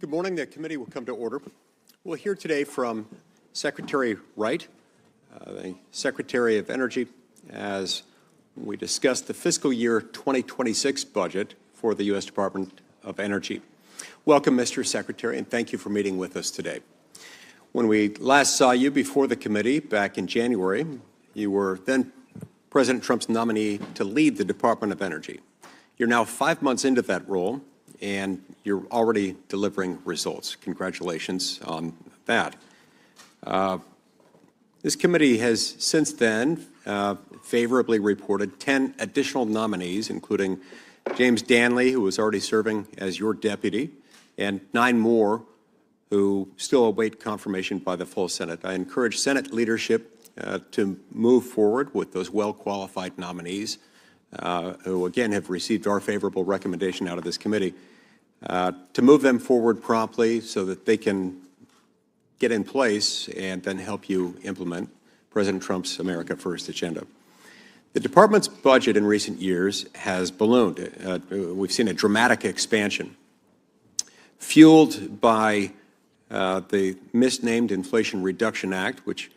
Good morning. The committee will come to order. We'll hear today from Secretary Wright, the Secretary of Energy, as we discuss the fiscal year 2026 budget for the U.S. Department of Energy. Welcome, Mr. Secretary, and thank you for meeting with us today. When we last saw you before the committee back in January, you were then President Trump's nominee to lead the Department of Energy. You're now 5 months into that role, and you're already delivering results. Congratulations on that. This committee has since then favorably reported 10 additional nominees, including James Danley, who was already serving as your deputy, and 9 more who still await confirmation by the full Senate. I encourage Senate leadership to move forward with those well-qualified nominees who, again, have received our favorable recommendation out of this committee, to move them forward promptly so that they can get in place and then help you implement President Trump's America First agenda. The department's budget in recent years has ballooned. We've seen a dramatic expansion, fueled by the misnamed Inflation Reduction Act, which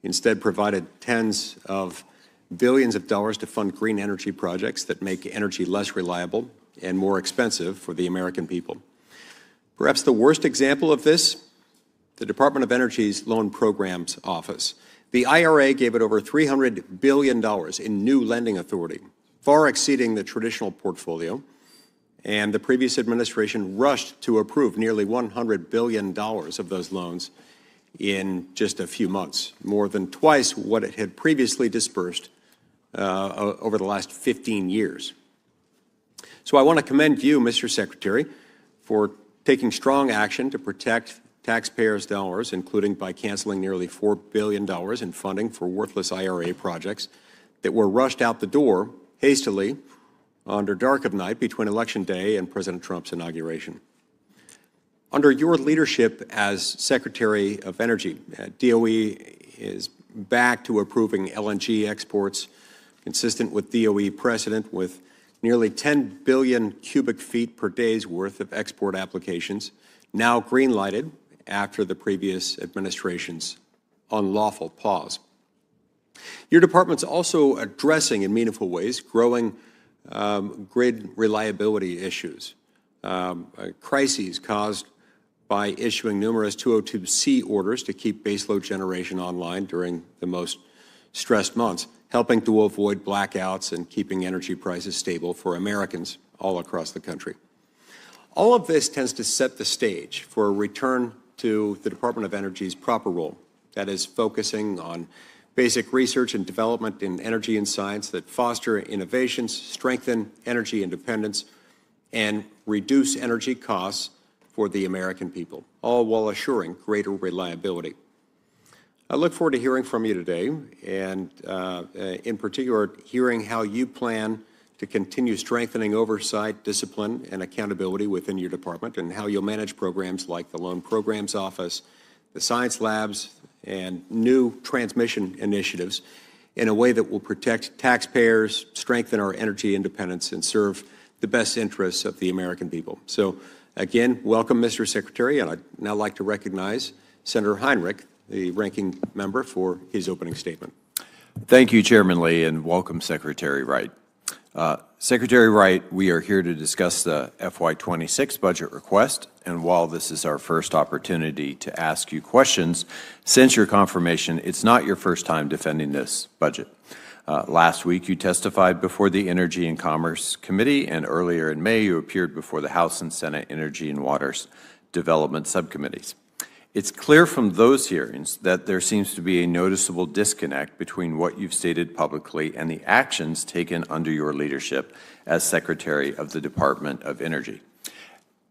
instead provided tens of billions of dollars to fund green energy projects that make energy less reliable and more expensive for the American people. Perhaps the worst example of this, the Department of Energy's Loan Programs Office. The IRA gave it over $300 billion in new lending authority, far exceeding the traditional portfolio, and the previous administration rushed to approve nearly $100 billion of those loans in just a few months, more than twice what it had previously dispersed over the last 15 years. So I want to commend you, Mr. Secretary, for taking strong action to protect taxpayers' dollars, including by canceling nearly $4 billion in funding for worthless IRA projects that were rushed out the door hastily under dark of night between Election Day and President Trump's inauguration. Under your leadership as Secretary of Energy, DOE is back to approving LNG exports consistent with DOE precedent, with nearly 10 billion cubic feet per day's worth of export applications now green-lighted after the previous administration's unlawful pause. Your department's also addressing in meaningful ways growing grid reliability issues, crises caused by issuing numerous 202C orders to keep baseload generation online during the most stressed months, helping to avoid blackouts and keeping energy prices stable for Americans all across the country. All of this tends to set the stage for a return to the Department of Energy's proper role, that is, focusing on basic research and development in energy and science that foster innovations, strengthen energy independence, and reduce energy costs for the American people, all while assuring greater reliability. I look forward to hearing from you today, and in particular, hearing how you plan to continue strengthening oversight, discipline, and accountability within your department, and how you'll manage programs like the Loan Programs Office, the science labs, and new transmission initiatives in a way that will protect taxpayers, strengthen our energy independence, and serve the best interests of the American people. So, again, welcome, Mr. Secretary, and I'd now like to recognize Senator Heinrich, the ranking member, for his opening statement. Thank you, Chairman Lee, and welcome, Secretary Wright. Secretary Wright, we are here to discuss the FY26 budget request, and while this is our first opportunity to ask you questions, since your confirmation, it's not your first time defending this budget. Last week, you testified before the Energy and Commerce Committee, and earlier in May, you appeared before the House and Senate Energy and Waters Development Subcommittees. It's clear from those hearings that there seems to be a noticeable disconnect between what you've stated publicly and the actions taken under your leadership as Secretary of the Department of Energy.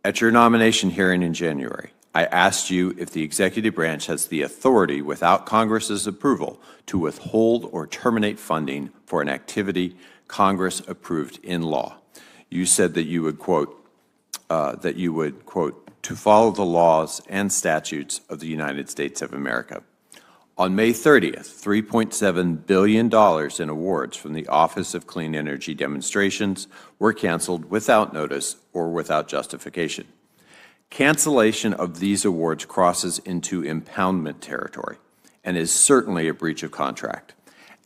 At your nomination hearing in January, I asked you if the executive branch has the authority, without Congress's approval, to withhold or terminate funding for an activity Congress approved in law. You said that you would, quote, to follow the laws and statutes of the United States of America. On May 30th, $3.7 billion in awards from the Office of Clean Energy Demonstrations were canceled without notice or without justification. Cancellation of these awards crosses into impoundment territory and is certainly a breach of contract.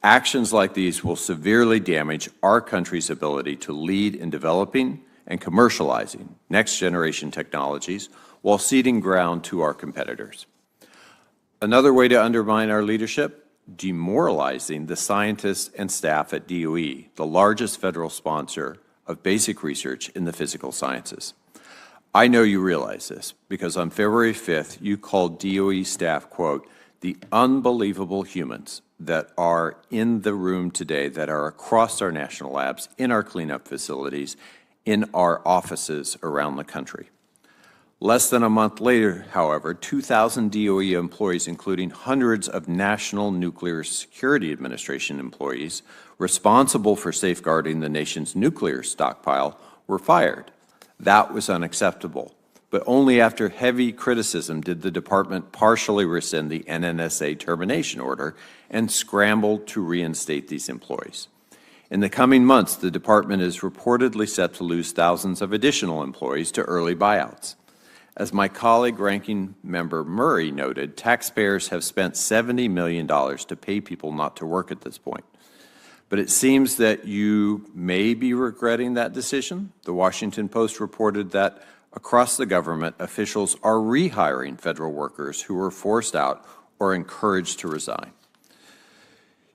Actions like these will severely damage our country's ability to lead in developing and commercializing next-generation technologies while ceding ground to our competitors. Another way to undermine our leadership, demoralizing the scientists and staff at DOE, the largest federal sponsor of basic research in the physical sciences. I know you realize this because on February 5th, you called DOE staff, quote, the unbelievable humans that are in the room today, that are across our national labs, in our cleanup facilities, in our offices around the country. Less than a month later, however, 2,000 DOE employees, including hundreds of National Nuclear Security Administration employees responsible for safeguarding the nation's nuclear stockpile, were fired. That was unacceptable. But only after heavy criticism did the department partially rescind the NNSA termination order and scramble to reinstate these employees. In the coming months, the department is reportedly set to lose thousands of additional employees to early buyouts. As my colleague, Ranking Member Murray noted, taxpayers have spent $70 million to pay people not to work at this point. But it seems that you may be regretting that decision. The Washington Post reported that across the government, officials are rehiring federal workers who were forced out or encouraged to resign.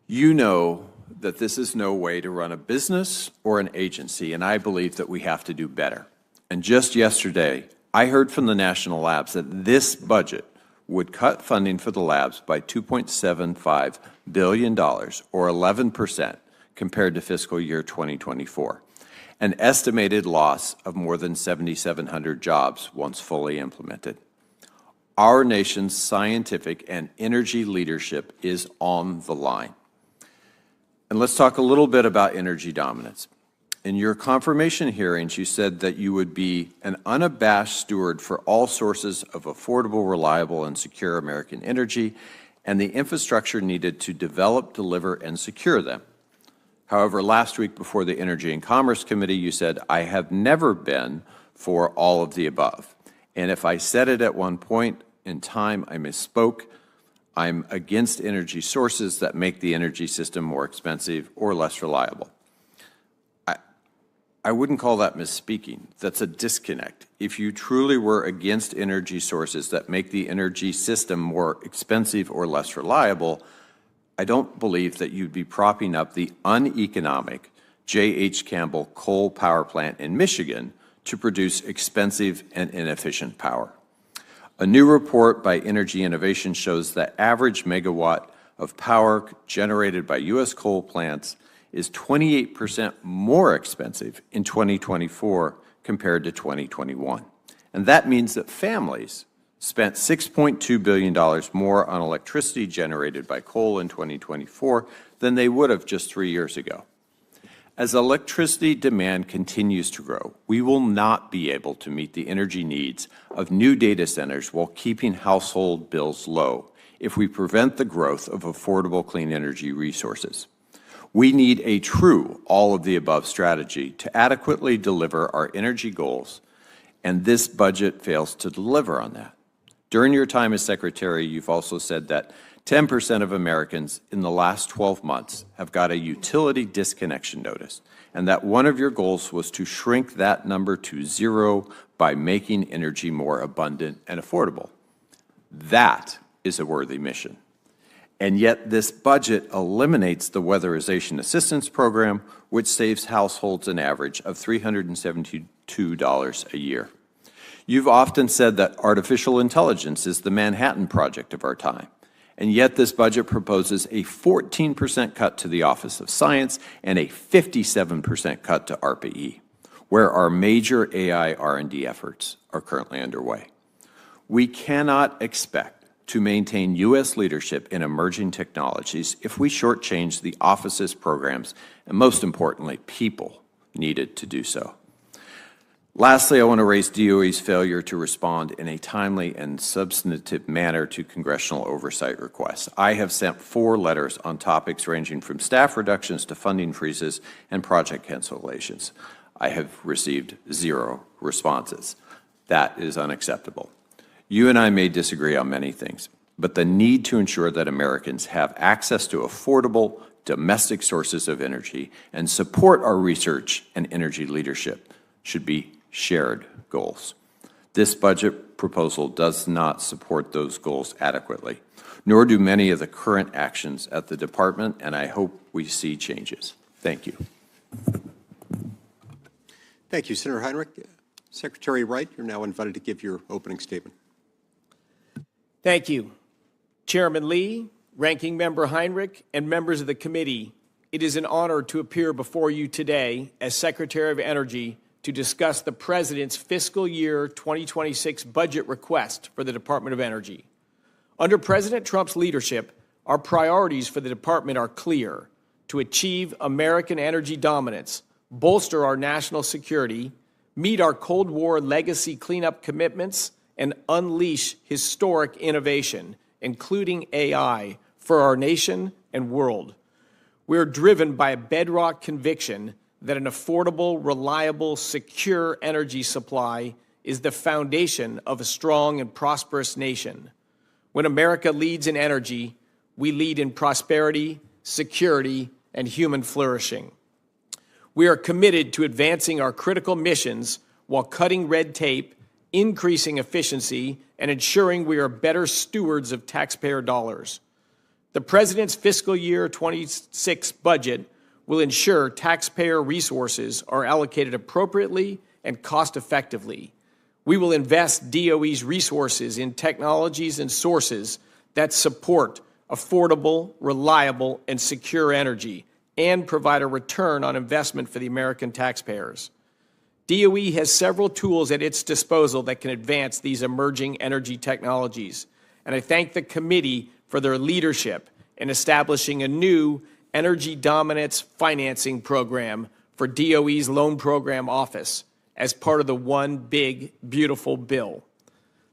You know that this is no way to run a business or an agency, and I believe that we have to do better. And just yesterday, I heard from the national labs that this budget would cut funding for the labs by $2.75 billion, or 11%, compared to fiscal year 2024. An estimated loss of more than 7,700 jobs once fully implemented. Our nation's scientific and energy leadership is on the line. And let's talk a little bit about energy dominance. In your confirmation hearings, you said that you would be an unabashed steward for all sources of affordable, reliable, and secure American energy and the infrastructure needed to develop, deliver, and secure them. However, last week before the Energy and Commerce Committee, you said, I have never been for all of the above. And if I said it at one point in time, I misspoke. I'm against energy sources that make the energy system more expensive or less reliable. I wouldn't call that misspeaking. That's a disconnect. If you truly were against energy sources that make the energy system more expensive or less reliable, I don't believe that you'd be propping up the uneconomic J.H. Campbell coal power plant in Michigan to produce expensive and inefficient power. A new report by Energy Innovation shows that average megawatt of power generated by U.S. coal plants is 28% more expensive in 2024 compared to 2021. And that means that families spent $6.2 billion more on electricity generated by coal in 2024 than they would have just 3 years ago. As electricity demand continues to grow, we will not be able to meet the energy needs of new data centers while keeping household bills low if we prevent the growth of affordable clean energy resources. We need a true all-of-the-above strategy to adequately deliver our energy goals, and this budget fails to deliver on that. During your time as Secretary, you've also said that 10% of Americans in the last 12 months have got a utility disconnection notice, and that one of your goals was to shrink that number to zero by making energy more abundant and affordable. That is a worthy mission. And yet this budget eliminates the Weatherization Assistance Program, which saves households an average of $372 a year. You've often said that artificial intelligence is the Manhattan Project of our time, and yet this budget proposes a 14% cut to the Office of Science and a 57% cut to ARPA-E, where our major AI R&D efforts are currently underway. We cannot expect to maintain U.S. leadership in emerging technologies if we shortchange the office's programs and, most importantly, people needed to do so. Lastly, I want to raise DOE's failure to respond in a timely and substantive manner to congressional oversight requests. I have sent 4 letters on topics ranging from staff reductions to funding freezes and project cancellations. I have received 0 responses. That is unacceptable. You and I may disagree on many things, but the need to ensure that Americans have access to affordable domestic sources of energy and support our research and energy leadership should be shared goals. This budget proposal does not support those goals adequately, nor do many of the current actions at the department, and I hope we see changes. Thank you. Thank you, Senator Heinrich. Secretary Wright, you're now invited to give your opening statement. Thank you. Chairman Lee, Ranking Member Heinrich, and members of the committee, it is an honor to appear before you today as Secretary of Energy to discuss the President's fiscal year 2026 budget request for the Department of Energy. Under President Trump's leadership, our priorities for the department are clear: to achieve American energy dominance, bolster our national security, meet our Cold War legacy cleanup commitments, and unleash historic innovation, including AI, for our nation and world. We are driven by a bedrock conviction that an affordable, reliable, secure energy supply is the foundation of a strong and prosperous nation. When America leads in energy, we lead in prosperity, security, and human flourishing. We are committed to advancing our critical missions while cutting red tape, increasing efficiency, and ensuring we are better stewards of taxpayer dollars. The President's fiscal year 26 budget will ensure taxpayer resources are allocated appropriately and cost-effectively. We will invest DOE's resources in technologies and sources that support affordable, reliable, and secure energy and provide a return on investment for the American taxpayers. DOE has several tools at its disposal that can advance these emerging energy technologies, and I thank the committee for their leadership in establishing a new energy dominance financing program for DOE's Loan Program Office as part of the One Big Beautiful Bill.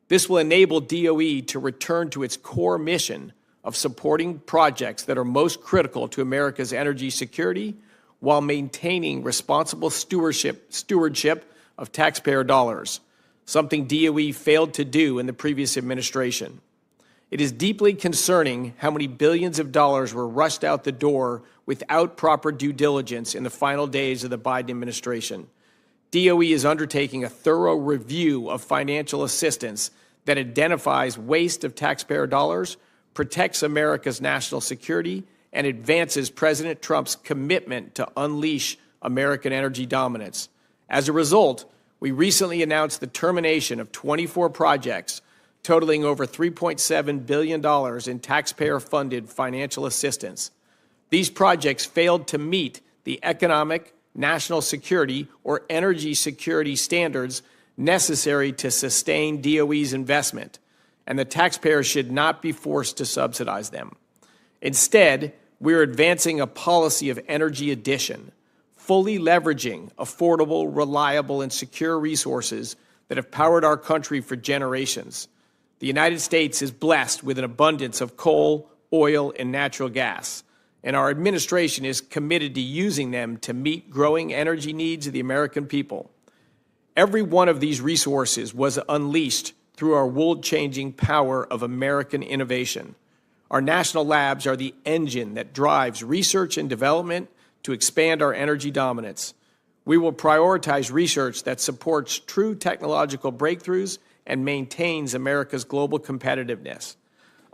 This will enable DOE to return to its core mission of supporting projects that are most critical to America's energy security while maintaining responsible stewardship of taxpayer dollars, something DOE failed to do in the previous administration. It is deeply concerning how many billions of dollars were rushed out the door without proper due diligence in the final days of the Biden administration. DOE is undertaking a thorough review of financial assistance that identifies waste of taxpayer dollars, protects America's national security, and advances President Trump's commitment to unleash American energy dominance. As a result, we recently announced the termination of 24 projects totaling over $3.7 billion in taxpayer-funded financial assistance. These projects failed to meet the economic, national security, or energy security standards necessary to sustain DOE's investment, and the taxpayer should not be forced to subsidize them. Instead, we are advancing a policy of energy addition, fully leveraging affordable, reliable, and secure resources that have powered our country for generations. The United States is blessed with an abundance of coal, oil, and natural gas, and our administration is committed to using them to meet growing energy needs of the American people. Every one of these resources was unleashed through our world-changing power of American innovation. Our national labs are the engine that drives research and development to expand our energy dominance. We will prioritize research that supports true technological breakthroughs and maintains America's global competitiveness.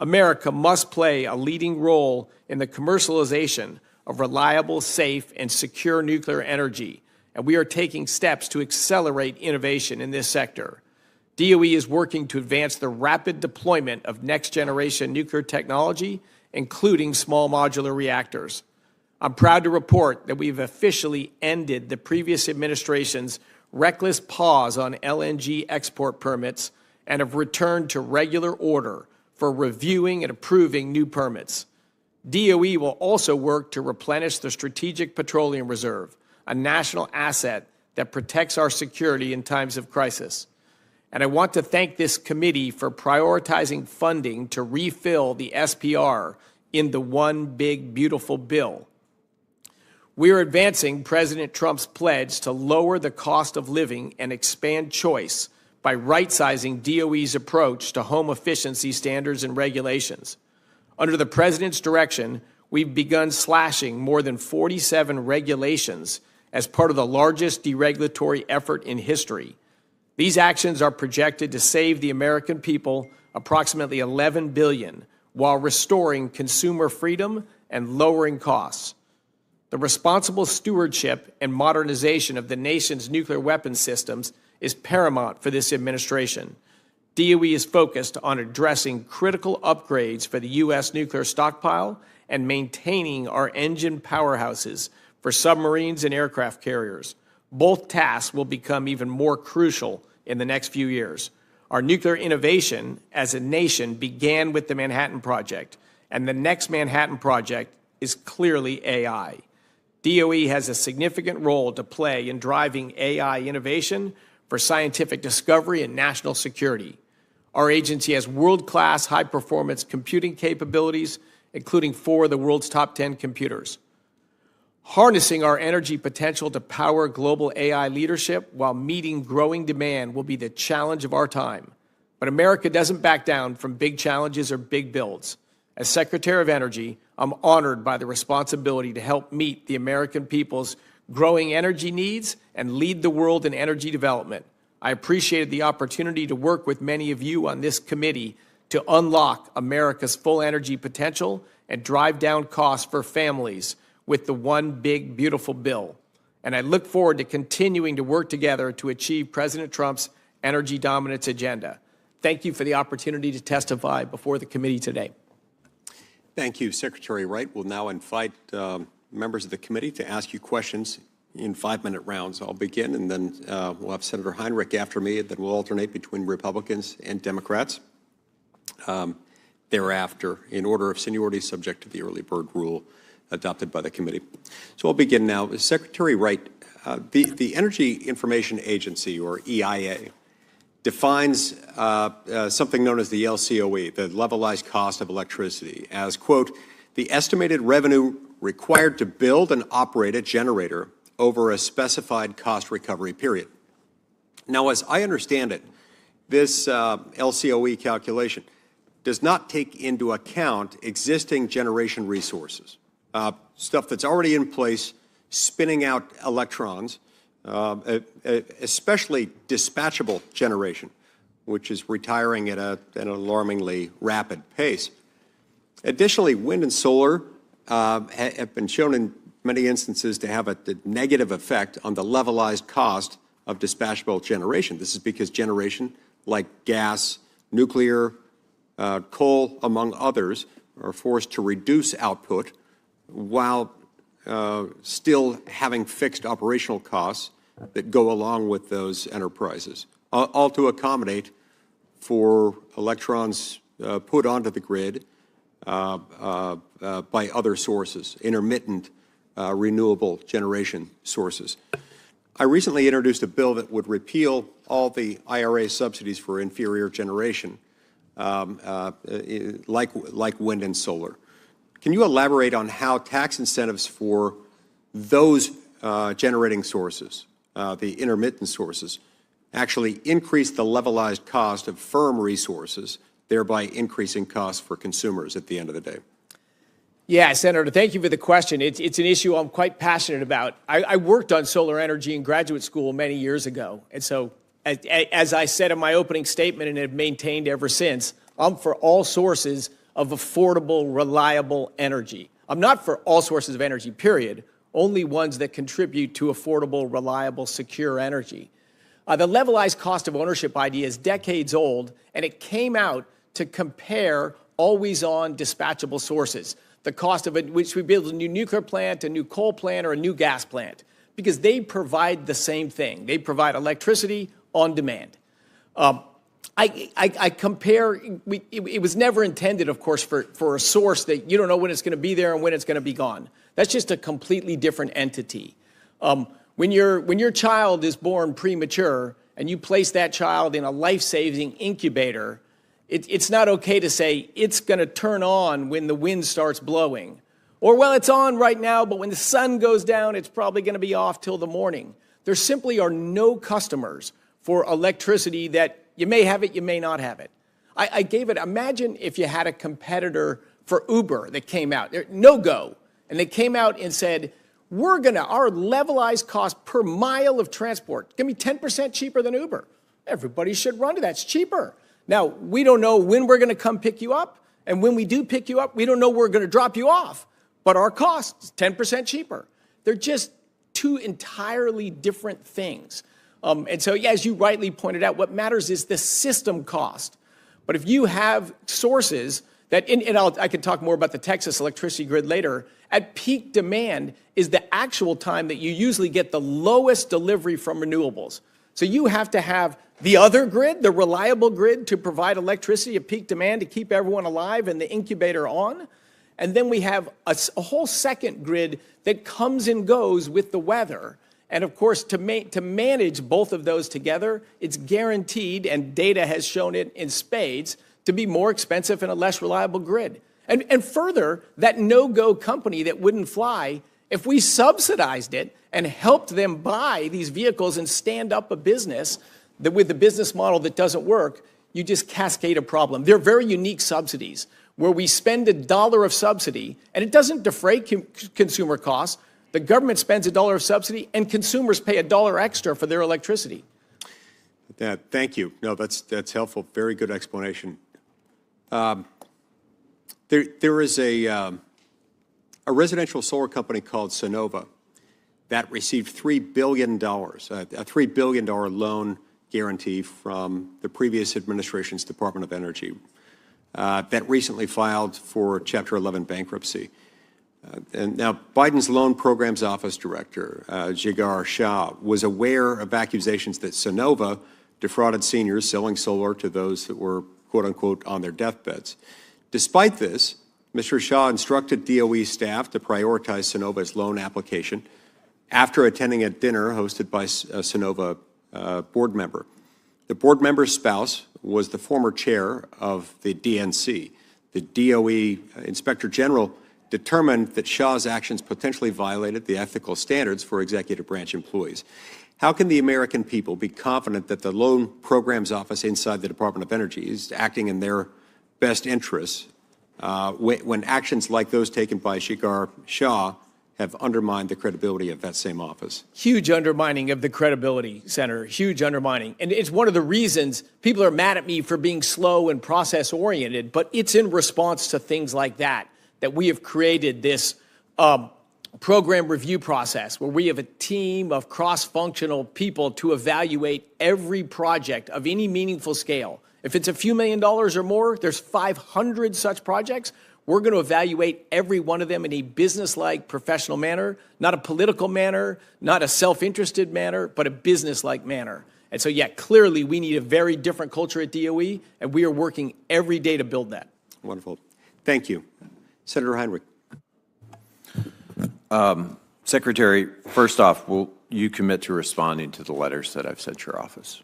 America must play a leading role in the commercialization of reliable, safe, and secure nuclear energy, and we are taking steps to accelerate innovation in this sector. DOE is working to advance the rapid deployment of next-generation nuclear technology, including small modular reactors. I'm proud to report that we've officially ended the previous administration's reckless pause on LNG export permits and have returned to regular order for reviewing and approving new permits. DOE will also work to replenish the Strategic Petroleum Reserve, a national asset that protects our security in times of crisis. And I want to thank this committee for prioritizing funding to refill the SPR in the One Big Beautiful Bill. We are advancing President Trump's pledge to lower the cost of living and expand choice by right-sizing DOE's approach to home efficiency standards and regulations. Under the President's direction, we've begun slashing more than 47 regulations as part of the largest deregulatory effort in history. These actions are projected to save the American people approximately $11 billion while restoring consumer freedom and lowering costs. The responsible stewardship and modernization of the nation's nuclear weapons systems is paramount for this administration. DOE is focused on addressing critical upgrades for the U.S. nuclear stockpile and maintaining our engine powerhouses for submarines and aircraft carriers. Both tasks will become even more crucial in the next few years. Our nuclear innovation as a nation began with the Manhattan Project, and the next Manhattan Project is clearly AI. DOE has a significant role to play in driving AI innovation for scientific discovery and national security. Our agency has world-class high-performance computing capabilities, including 4 of the world's top 10 computers. Harnessing our energy potential to power global AI leadership while meeting growing demand will be the challenge of our time. But America doesn't back down from big challenges or big builds. As Secretary of Energy, I'm honored by the responsibility to help meet the American people's growing energy needs and lead the world in energy development. I appreciated the opportunity to work with many of you on this committee to unlock America's full energy potential and drive down costs for families with the One Big Beautiful Bill. And I look forward to continuing to work together to achieve President Trump's energy dominance agenda. Thank you for the opportunity to testify before the committee today. Thank you, Secretary Wright. We'll now invite members of the committee to ask you questions in 5-minute rounds. I'll begin, and then we'll have Senator Heinrich after me, and then we'll alternate between Republicans and Democrats. Thereafter, in order of seniority, subject to the early bird rule adopted by the committee. So I'll begin now. Secretary Wright, the Energy Information Agency, or EIA, defines something known as the LCOE, the levelized cost of electricity, as, quote, the estimated revenue required to build and operate a generator over a specified cost recovery period. Now, as I understand it, this LCOE calculation does not take into account existing generation resources, stuff that's already in place, spinning out electrons, especially dispatchable generation, which is retiring at an alarmingly rapid pace. Additionally, wind and solar have been shown in many instances to have a negative effect on the levelized cost of dispatchable generation. This is because generation, like gas, nuclear, coal, among others, are forced to reduce output while still having fixed operational costs that go along with those enterprises, all to accommodate for electrons put onto the grid by other sources, intermittent renewable generation sources. I recently introduced a bill that would repeal all the IRA subsidies for inferior generation, like wind and solar. Can you elaborate on how tax incentives for those generating sources, the intermittent sources, actually increase the levelized cost of firm resources, thereby increasing costs for consumers at the end of the day? Yeah, Senator, thank you for the question. It's an issue I'm quite passionate about. I worked on solar energy in graduate school many years ago. And so, as I said in my opening statement and have maintained ever since, I'm for all sources of affordable, reliable energy. I'm not for all sources of energy, period, only ones that contribute to affordable, reliable, secure energy. The levelized cost of ownership idea is decades old, and it came out to compare always-on dispatchable sources, the cost of it, which we build a new nuclear plant, a new coal plant, or a new gas plant, because they provide the same thing. They provide electricity on demand. I compare, it was never intended, of course, for a source that you don't know when it's going to be there and when it's going to be gone. That's just a completely different entity. When your child is born premature and you place that child in a life-saving incubator, it's not okay to say it's going to turn on when the wind starts blowing. Or, well, it's on right now, but when the sun goes down, it's probably going to be off till the morning. There simply are no customers for electricity that you may have it, you may not have it. I gave it, imagine if you had a competitor for Uber that came out, no-go, and they came out and said, our levelized cost per mile of transport, going to be 10% cheaper than Uber. Everybody should run to that, it's cheaper. Now, we don't know when we're going to come pick you up, and when we do pick you up, we don't know we're going to drop you off, but our cost is 10% cheaper. They're just two entirely different things. And so, yeah, as you rightly pointed out, what matters is the system cost. But if you have sources that, I can talk more about the Texas electricity grid later, at peak demand is the actual time that you usually get the lowest delivery from renewables. So you have to have the other grid, the reliable grid, to provide electricity at peak demand to keep everyone alive and the incubator on. And then we have a whole second grid that comes and goes with the weather. And of course, to manage both of those together, it's guaranteed, and data has shown it in spades, to be more expensive and a less reliable grid. And further, that no-go company that wouldn't fly, if we subsidized it and helped them buy these vehicles and stand up a business that with the business model that doesn't work, you just cascade a problem. They're very unique subsidies where we spend $1 of subsidy and it doesn't defray consumer costs. The government spends $1 of subsidy and consumers pay $1 extra for their electricity. Thank you. No, that's helpful. Very good explanation. There is a residential solar company called Sunnova that received $3 billion, a $3 billion loan guarantee from the previous administration's Department of Energy that recently filed for Chapter 11 bankruptcy. And now, Biden's Loan Programs Office Director, Jigar Shah, was aware of accusations that Sunnova defrauded seniors selling solar to those that were, quote unquote, on their deathbeds. Despite this, Mr. Shah instructed DOE staff to prioritize Sunnova's loan application after attending a dinner hosted by a Sunnova board member. The board member's spouse was the former chair of the DNC. The DOE Inspector General determined that Shah's actions potentially violated the ethical standards for executive branch employees. How can the American people be confident that the Loan Programs Office inside the Department of Energy is acting in their best interests when actions like those taken by Jigar Shah have undermined the credibility of that same office? Huge undermining of the credibility, Senator, huge undermining. And it's one of the reasons people are mad at me for being slow and process-oriented, but it's in response to things like that we have created this program review process where we have a team of cross-functional people to evaluate every project of any meaningful scale. If it's a few $1 million or more, there's 500 such projects. We're going to evaluate every one of them in a business-like, professional manner, not a political manner, not a self-interested manner, but a business-like manner. And so, yeah, clearly we need a very different culture at DOE, and we are working every day to build that. Wonderful. Thank you. Senator Heinrich. Secretary, first off, will you commit to responding to the letters that I've sent your office?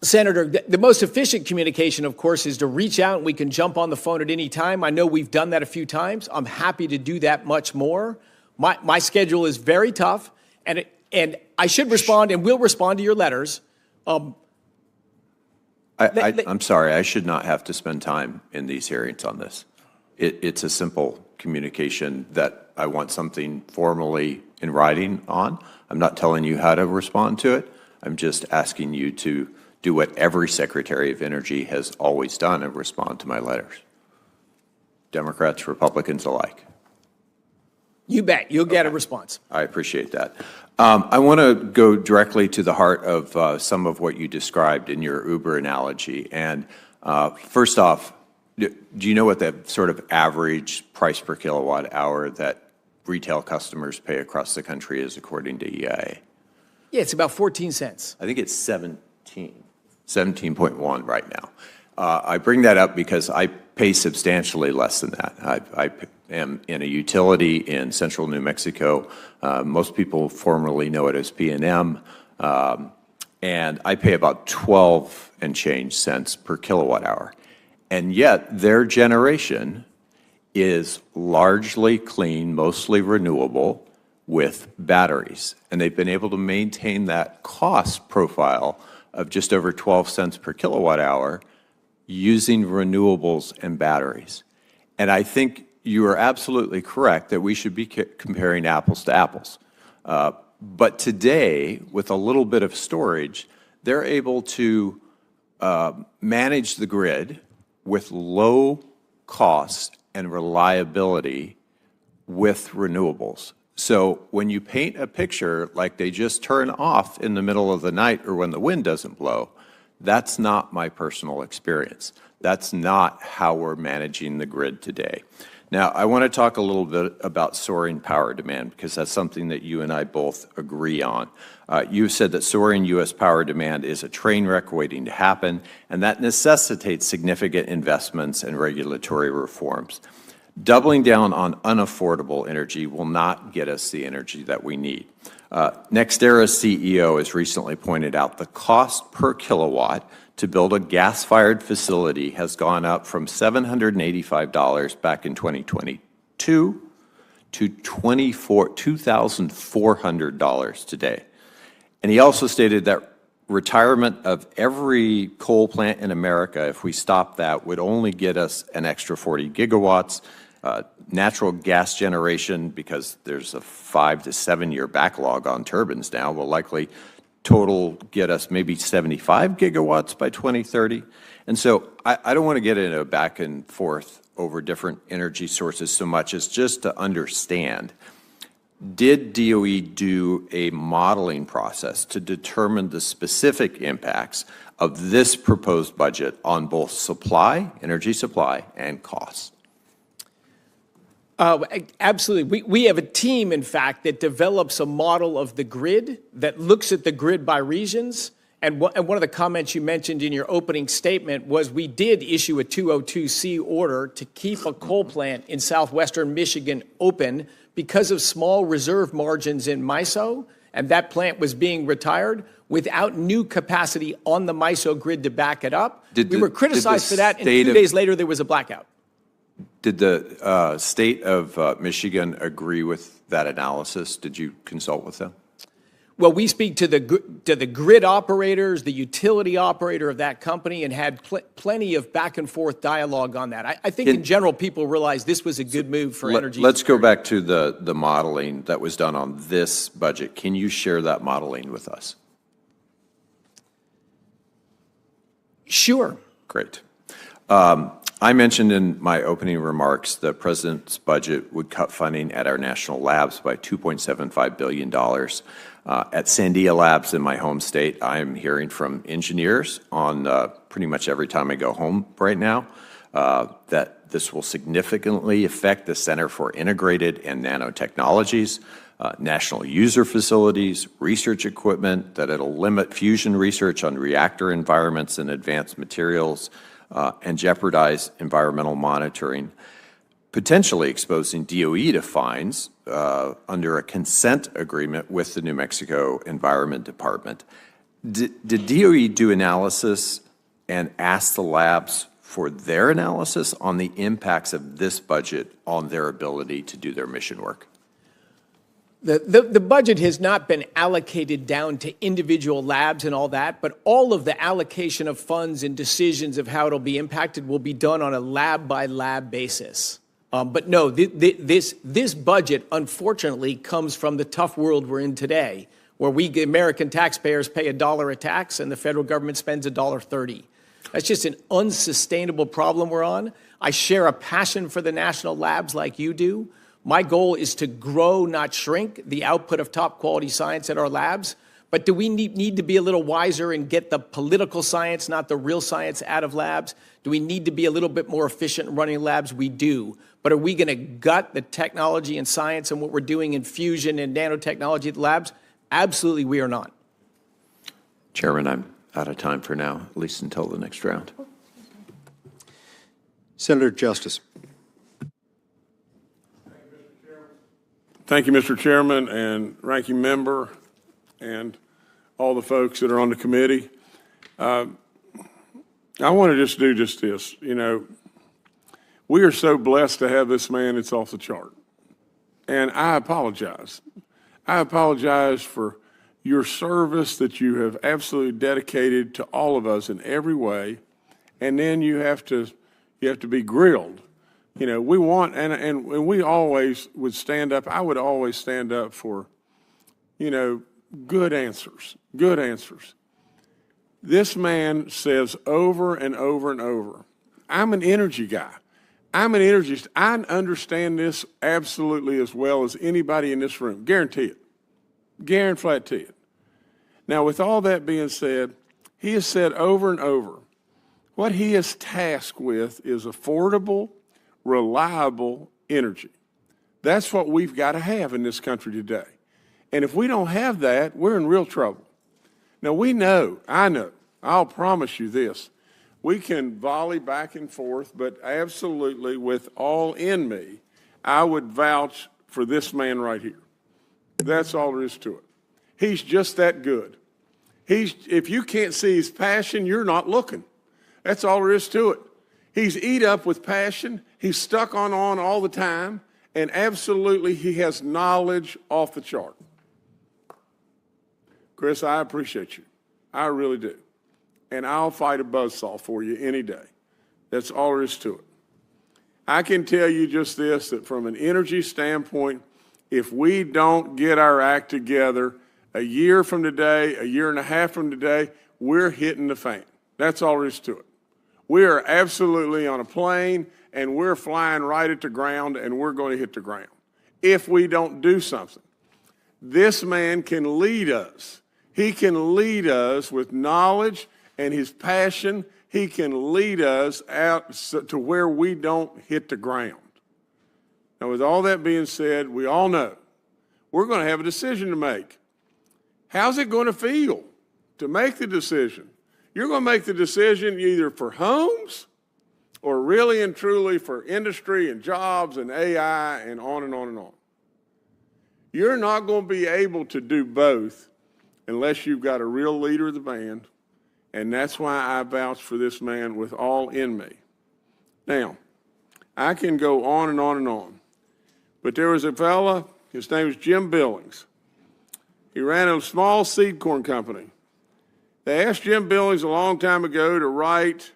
Senator, the most efficient communication, of course, is to reach out and we can jump on the phone at any time. I know we've done that a few times. I'm happy to do that much more. My schedule is very tough, and I should respond and will respond to your letters. I'm sorry, I should not have to spend time in these hearings on this. It's a simple communication that I want something formally in writing on. I'm not telling you how to respond to it. I'm just asking you to do what every Secretary of Energy has always done and respond to my letters. Democrats, Republicans alike. You bet. You'll get a response. I appreciate that. I want to go directly to the heart of some of what you described in your Uber analogy. And first off, do you know what the sort of average price per kilowatt hour that retail customers pay across the country is according to EIA? Yeah, it's about 14 cents. I think it's 17.1 right now. I bring that up because I pay substantially less than that. I am in a utility in central New Mexico. Most people formerly know it as P&M. And I pay about 12 and change cents per kilowatt hour. And yet their generation is largely clean, mostly renewable, with batteries. And they've been able to maintain that cost profile of just over 12 cents per kilowatt hour using renewables and batteries. And I think you are absolutely correct that we should be comparing apples to apples. But today, with a little bit of storage, they're able to manage the grid with low cost and reliability with renewables. So when you paint a picture like they just turn off in the middle of the night or when the wind doesn't blow, that's not my personal experience. That's not how we're managing the grid today. Now, I want to talk a little bit about soaring power demand because that's something that you and I both agree on. You said that soaring U.S. power demand is a train wreck waiting to happen, and that necessitates significant investments and regulatory reforms. Doubling down on unaffordable energy will not get us the energy that we need. NextEra's CEO has recently pointed out the cost per kilowatt to build a gas-fired facility has gone up from $785 back in 2022 to $2,400 today. And he also stated that retirement of every coal plant in America, if we stop that, would only get us an extra 40 gigawatts. Natural gas generation, because there's a 5 to 7 year backlog on turbines now, will likely total get us maybe 75 gigawatts by 2030. And so I don't want to get into a back and forth over different energy sources so much as just to understand, did DOE do a modeling process to determine the specific impacts of this proposed budget on both supply, energy supply, and costs? Absolutely. We have a team, in fact, that develops a model of the grid that looks at the grid by regions. And one of the comments you mentioned in your opening statement was we did issue a 202C order to keep a coal plant in southwestern Michigan open because of small reserve margins in MISO, and that plant was being retired without new capacity on the MISO grid to back it up. We were criticized for that, and 2 days later there was a blackout. Did the state of Michigan agree with that analysis? Did you consult with them? Well, we speak to the grid operators, the utility operator of that company, and had plenty of back and forth dialogue on that. I think in general people realize this was a good move for energy. Let's go back to the modeling that was done on this budget. Can you share that modeling with us? Sure. Great. I mentioned in my opening remarks the President's budget would cut funding at our national labs by $2.75 billion. At Sandia Labs in my home state, I'm hearing from engineers on pretty much every time I go home right now that this will significantly affect the Center for Integrated and Nanotechnologies, national user facilities, research equipment, that it'll limit fusion research on reactor environments and advanced materials, and jeopardize environmental monitoring, potentially exposing DOE to fines under a consent agreement with the New Mexico Environment Department. Did DOE do analysis and ask the labs for their analysis on the impacts of this budget on their ability to do their mission work? The budget has not been allocated down to individual labs and all that, but all of the allocation of funds and decisions of how it'll be impacted will be done on a lab-by-lab basis. But no, this budget, unfortunately, comes from the tough world we're in today, where we American taxpayers pay $1 a tax and the federal government spends $1.30. That's just an unsustainable problem we're on. I share a passion for the national labs like you do. My goal is to grow, not shrink, the output of top quality science at our labs. But do we need to be a little wiser and get the political science, not the real science, out of labs? Do we need to be a little bit more efficient in running labs? We do. But are we going to gut the technology and science and what we're doing in fusion and nanotechnology at the labs? Absolutely, we are not. Chairman, I'm out of time for now, at least until the next round. Senator Justice. Thank you, Mr. Chairman and Ranking Member and all the folks that are on the committee. I want to just do just this. You know, we are so blessed to have this man. It's off the chart. And I apologize. I apologize for your service that you have absolutely dedicated to all of us in every way, and then you have to be grilled. You know, we want, and we always would stand up. I would always stand up for, you know, good answers, good answers. This man says over and over and over, I'm an energy guy. I'm an energy. I understand this absolutely as well as anybody in this room. Guarantee it. Guarantee it. Now, with all that being said, he has said over and over, what he is tasked with is affordable, reliable energy. That's what we've got to have in this country today. And if we don't have that, we're in real trouble. Now, we know, I know, I'll promise you this, we can volley back and forth, but absolutely with all in me, I would vouch for this man right here. That's all there is to it. He's just that good. If you can't see his passion, you're not looking. That's all there is to it. He's eat up with passion. He's stuck on all the time. And absolutely, he has knowledge off the chart. Chris, I appreciate you. I really do. And I'll fight a buzzsaw for you any day. That's all there is to it. I can tell you just this, that from an energy standpoint, if we don't get our act together a year from today, a year and a half from today, we're hitting the fan. That's all there is to it. We are absolutely on a plane, and we're flying right at the ground, and we're going to hit the ground if we don't do something. This man can lead us. He can lead us with knowledge and his passion. He can lead us out to where we don't hit the ground. Now, with all that being said, we all know we're going to have a decision to make. How's it going to feel to make the decision? You're going to make the decision either for homes or really and truly for industry and jobs and AI and on and on and on. You're not going to be able to do both unless you've got a real leader of the band, and that's why I vouch for this man with all in me. Now, I can go on and on and on, but there was a fella, his name was Jim Billings. He ran a small seed corn company. They asked Jim Billings a long time ago to write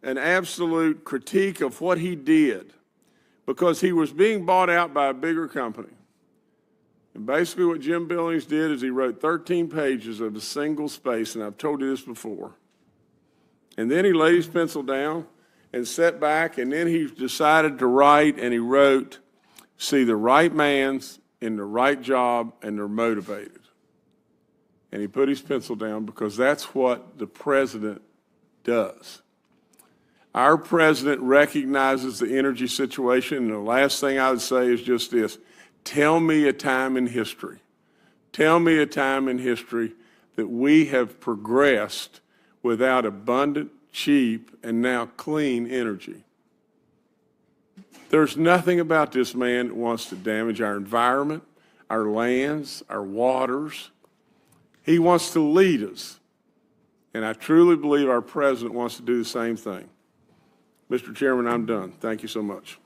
an absolute critique of what he did because he was being bought out by a bigger company. And basically what Jim Billings did is he wrote 13 pages of a single space, and I've told you this before. And then he laid his pencil down and sat back, and then he decided to write, and he wrote, see the right man's in the right job, and they're motivated. And he put his pencil down because that's what the president does. Our president recognizes the energy situation, and the last thing I would say is just this. Tell me a time in history. Tell me a time in history that we have progressed without abundant, cheap, and now clean energy. There's nothing about this man that wants to damage our environment, our lands, our waters. He wants to lead us. And I truly believe our president wants to do the same thing. Mr. Chairman, I'm done. Thank you so much.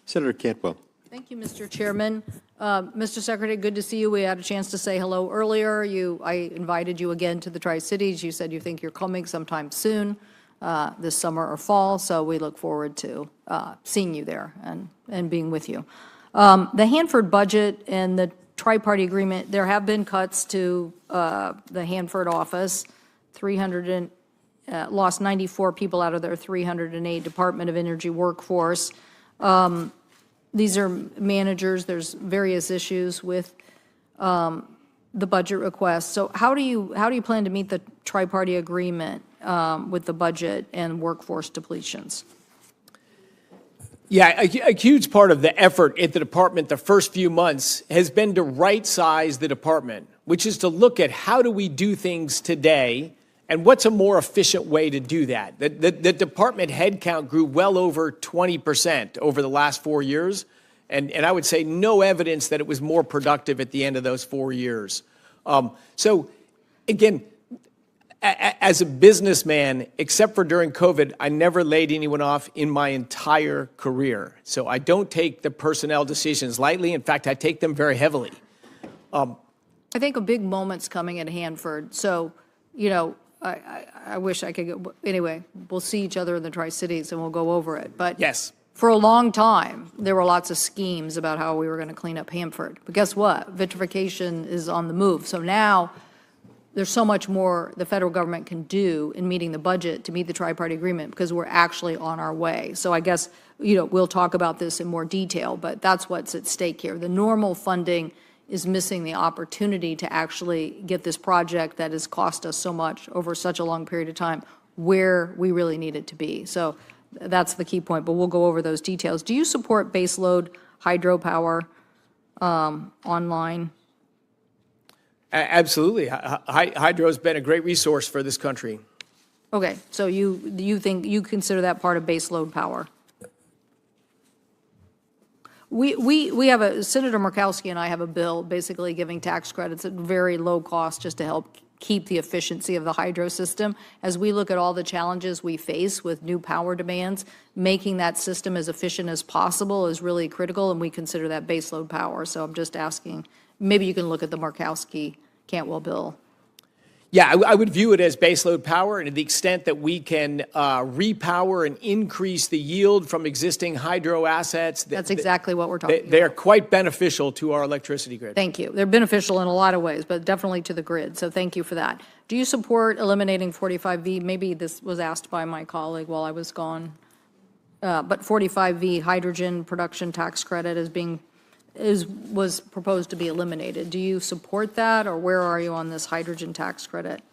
Senator Cantwell. Thank you, Mr. Chairman. Mr. Secretary, good to see you. We had a chance to say hello earlier. I invited you again to the Tri-Cities. You said you think you're coming sometime soon, this summer or fall, so we look forward to seeing you there and being with you. The Hanford budget and the tri-party agreement, there have been cuts to the Hanford office, lost 94 people out of their 308 Department of Energy workforce. These are managers. There's various issues with the budget request. So how do you plan to meet the tri-party agreement with the budget and workforce depletions? Yeah, a huge part of the effort at the department the first few months has been to right-size the department, which is to look at how do we do things today and what's a more efficient way to do that. The department headcount grew well over 20% over the last 4 years, and I would say no evidence that it was more productive at the end of those 4 years. So, again, As a businessman, except for during COVID, I never laid anyone off in my entire career. So I don't take the personnel decisions lightly. In fact, I take them very heavily. I think a big moment's coming at Hanford. So, you know, I wish I could go. Anyway, we'll see each other in the Tri-Cities and we'll go over it. But Yes. for a long time, there were lots of schemes about how we were going to clean up Hanford. But guess what? Vitrification is on the move. So now there's so much more the federal government can do in meeting the budget to meet the tri-party agreement because we're actually on our way. So I guess, you know, we'll talk about this in more detail, but that's what's at stake here. The normal funding is missing the opportunity to actually get this project that has cost us so much over such a long period of time where we really need it to be. So that's the key point, but we'll go over those details. Do you support baseload hydropower online? Absolutely. Hydro has been a great resource for this country. Okay, so you think, you consider that part of baseload power? We have Senator Murkowski and I have a bill basically giving tax credits at very low cost just to help keep the efficiency of the hydro system. As we look at all the challenges we face with new power demands, making that system as efficient as possible is really critical, and we consider that baseload power. So I'm just asking, maybe you can look at the Murkowski-Cantwell bill. Yeah, I would view it as baseload power, and to the extent that we can repower and increase the yield from existing hydro assets. That's exactly what we're talking about. They're quite beneficial to our electricity grid. Thank you. They're beneficial in a lot of ways, but definitely to the grid, so thank you for that. Do you support eliminating 45V? Maybe this was asked by my colleague while I was gone, but 45V hydrogen production tax credit was proposed to be eliminated. Do you support that, or where are you on this hydrogen tax credit?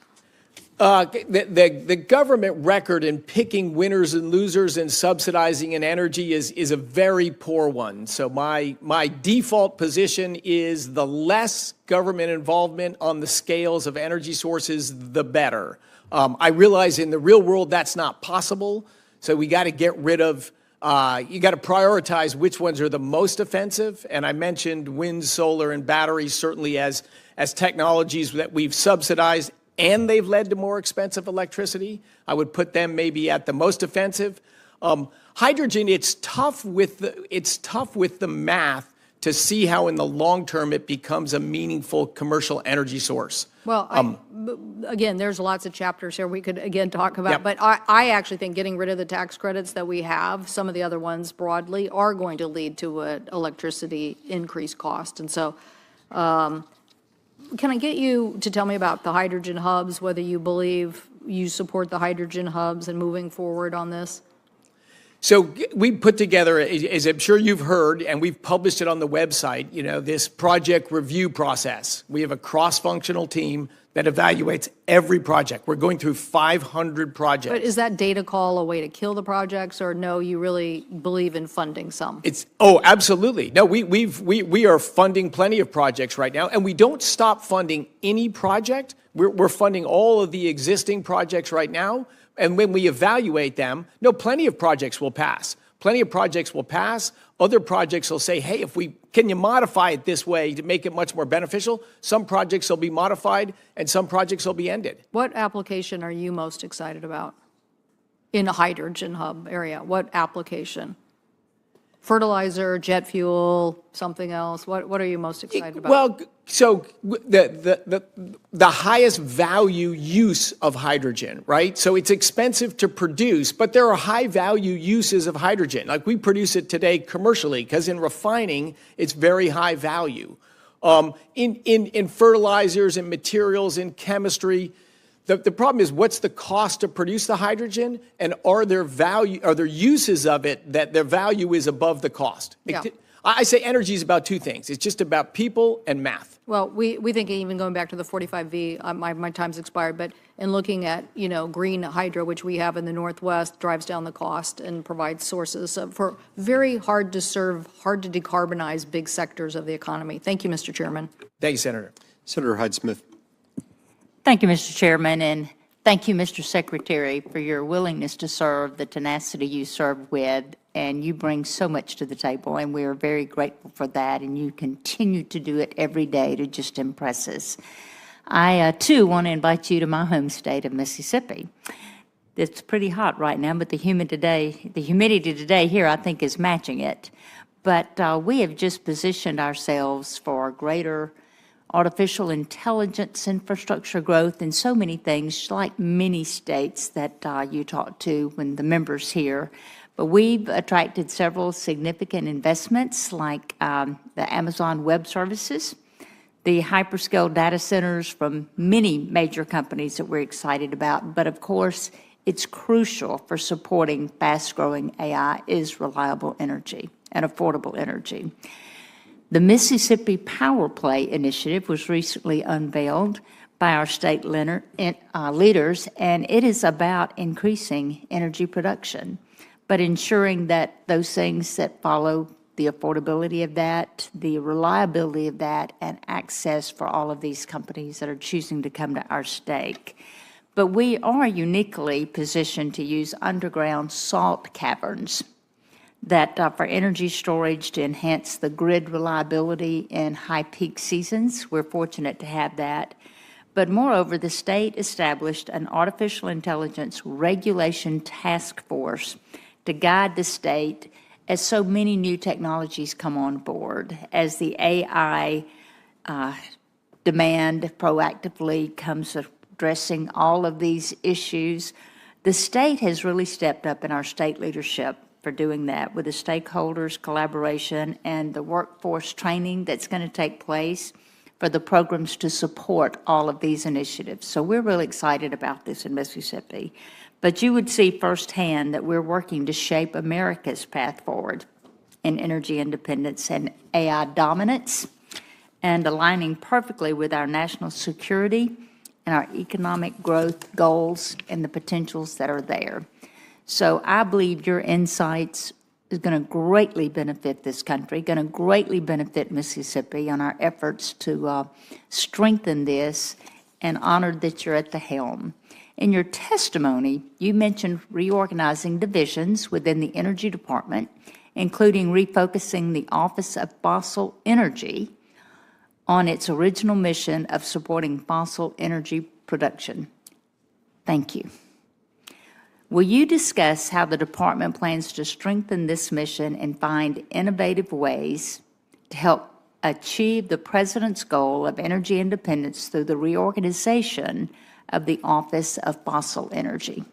The government record in picking winners and losers and subsidizing in energy is a very poor one. So my default position is the less government involvement on the scales of energy sources, the better. I realize in the real world that's not possible, so we got to get rid of you got to prioritize which ones are the most offensive, and I mentioned wind, solar, and batteries certainly as technologies that we've subsidized and they've led to more expensive electricity. I would put them maybe at the most offensive. Hydrogen, it's tough with the math to see how in the long term it becomes a meaningful commercial energy source. Well, again, there's lots of chapters here we could, again, talk about. Yep. But I actually think getting rid of the tax credits that we have, some of the other ones broadly, are going to lead to an electricity increased cost. And so can I get you to tell me about the hydrogen hubs, whether you believe you support the hydrogen hubs and moving forward on this? So we put together, as I'm sure you've heard, and we've published it on the website, you know, this project review process. We have a cross-functional team that evaluates every project. We're going through 500 projects. But is that data call a way to kill the projects, or no, you really believe in funding some? Absolutely. No, we are funding plenty of projects right now, and we don't stop funding any project. We're funding all of the existing projects right now. And when we evaluate them, plenty of projects will pass. Plenty of projects will pass. Other projects will say, hey, can you modify it this way to make it much more beneficial? Some projects will be modified and some projects will be ended. What application are you most excited about in a hydrogen hub area? What application? Fertilizer, jet fuel, something else? What are you most excited about? Well, so the highest value use of hydrogen, right? So it's expensive to produce, but there are high value uses of hydrogen. Like we produce it today commercially because in refining, it's very high value. In fertilizers and materials, in chemistry, the problem is what's the cost to produce the hydrogen, and are there uses of it that their value is above the cost? Yeah. I say energy is about two things. It's just about people and math. Well, we think even going back to the 45V, my time's expired, but in looking at, green hydro, which we have in the Northwest, drives down the cost and provides sources for very hard to serve, hard to decarbonize big sectors of the economy. Thank you, Mr. Chairman. Thank you, Senator. Senator Hyde-Smith. Thank you, Mr. Chairman, and thank you, Mr. Secretary, for your willingness to serve, the tenacity you serve with, and you bring so much to the table, and we are very grateful for that, and you continue to do it every day to just impress us. I, too, want to invite you to my home state of Mississippi. It's pretty hot right now, but the humidity today here, I think, is matching it. But we have just positioned ourselves for greater artificial intelligence infrastructure growth and so many things, like many states that you talk to when the members here. But we've attracted several significant investments like the Amazon Web Services, the hyperscale data centers from many major companies that we're excited about. But of course, it's crucial for supporting fast-growing AI is reliable energy and affordable energy. The Mississippi Power Play initiative was recently unveiled by our state leaders, and it is about increasing energy production, but ensuring that those things that follow the affordability of that, the reliability of that, and access for all of these companies that are choosing to come to our state. But we are uniquely positioned to use underground salt caverns that for energy storage to enhance the grid reliability in high peak seasons. We're fortunate to have that. But moreover, the state established an artificial intelligence regulation task force to guide the state as so many new technologies come on board, as the AI demand proactively comes addressing all of these issues. The state has really stepped up in our state leadership for doing that with the stakeholders' collaboration and the workforce training that's going to take place for the programs to support all of these initiatives. So we're really excited about this in Mississippi. But you would see firsthand that we're working to shape America's path forward in energy independence and AI dominance, and aligning perfectly with our national security and our economic growth goals and the potentials that are there. So I believe your insights is going to greatly benefit this country, going to greatly benefit Mississippi on our efforts to strengthen this, and honored that you're at the helm. In your testimony, you mentioned reorganizing divisions within the Energy Department, including refocusing the Office of Fossil Energy on its original mission of supporting fossil energy production. Thank you. Will you discuss how the department plans to strengthen this mission and find innovative ways to help achieve the President's goal of energy independence through the reorganization of the Office of Fossil Energy?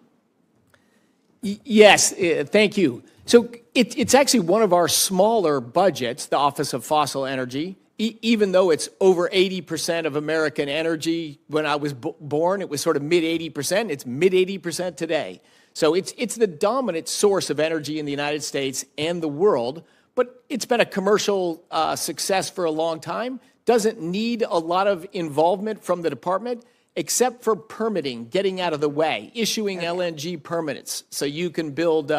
Yes, thank you. So it's actually one of our smaller budgets, the Office of Fossil Energy, even though it's over 80% of American energy. When I was born, it was sort of mid-80%. It's mid-80% today. So it's the dominant source of energy in the United States and the world, but it's been a commercial success for a long time. Doesn't need a lot of involvement from the department, except for permitting, getting out of the way, issuing LNG permits so you can build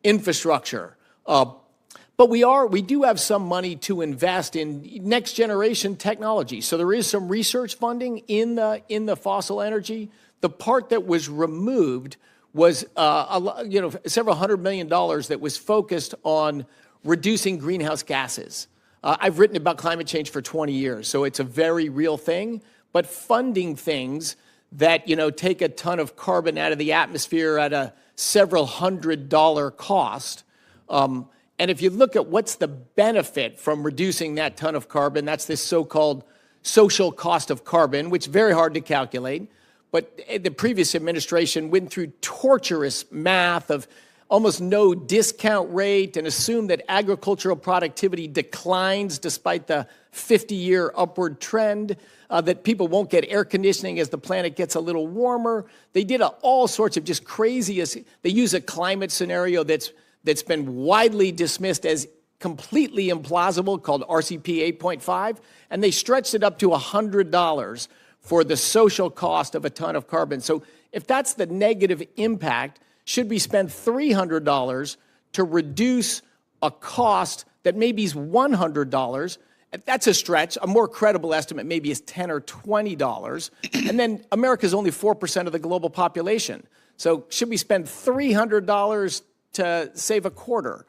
infrastructure. But we do have some money to invest in next generation technology. So there is some research funding in the fossil energy. The part that was removed was several $100 million that was focused on reducing greenhouse gases. I've written about climate change for 20 years, so it's a very real thing. But funding things that take a ton of carbon out of the atmosphere at a several $100 cost. And if you look at what's the benefit from reducing that ton of carbon, that's this so-called social cost of carbon, which is very hard to calculate. But the previous administration went through torturous math of almost no discount rate and assumed that agricultural productivity declines despite the 50-year upward trend, that people won't get air conditioning as the planet gets a little warmer. They did all sorts of just craziest. They use a climate scenario that's been widely dismissed as completely implausible, called RCP 8.5, and they stretched it up to $100 for the social cost of a ton of carbon. So if that's the negative impact, should we spend $300 to reduce a cost that maybe is $100? That's a stretch. A more credible estimate maybe is $10 or $20. And then America's only 4% of the global population. So should we spend $300 to save a quarter?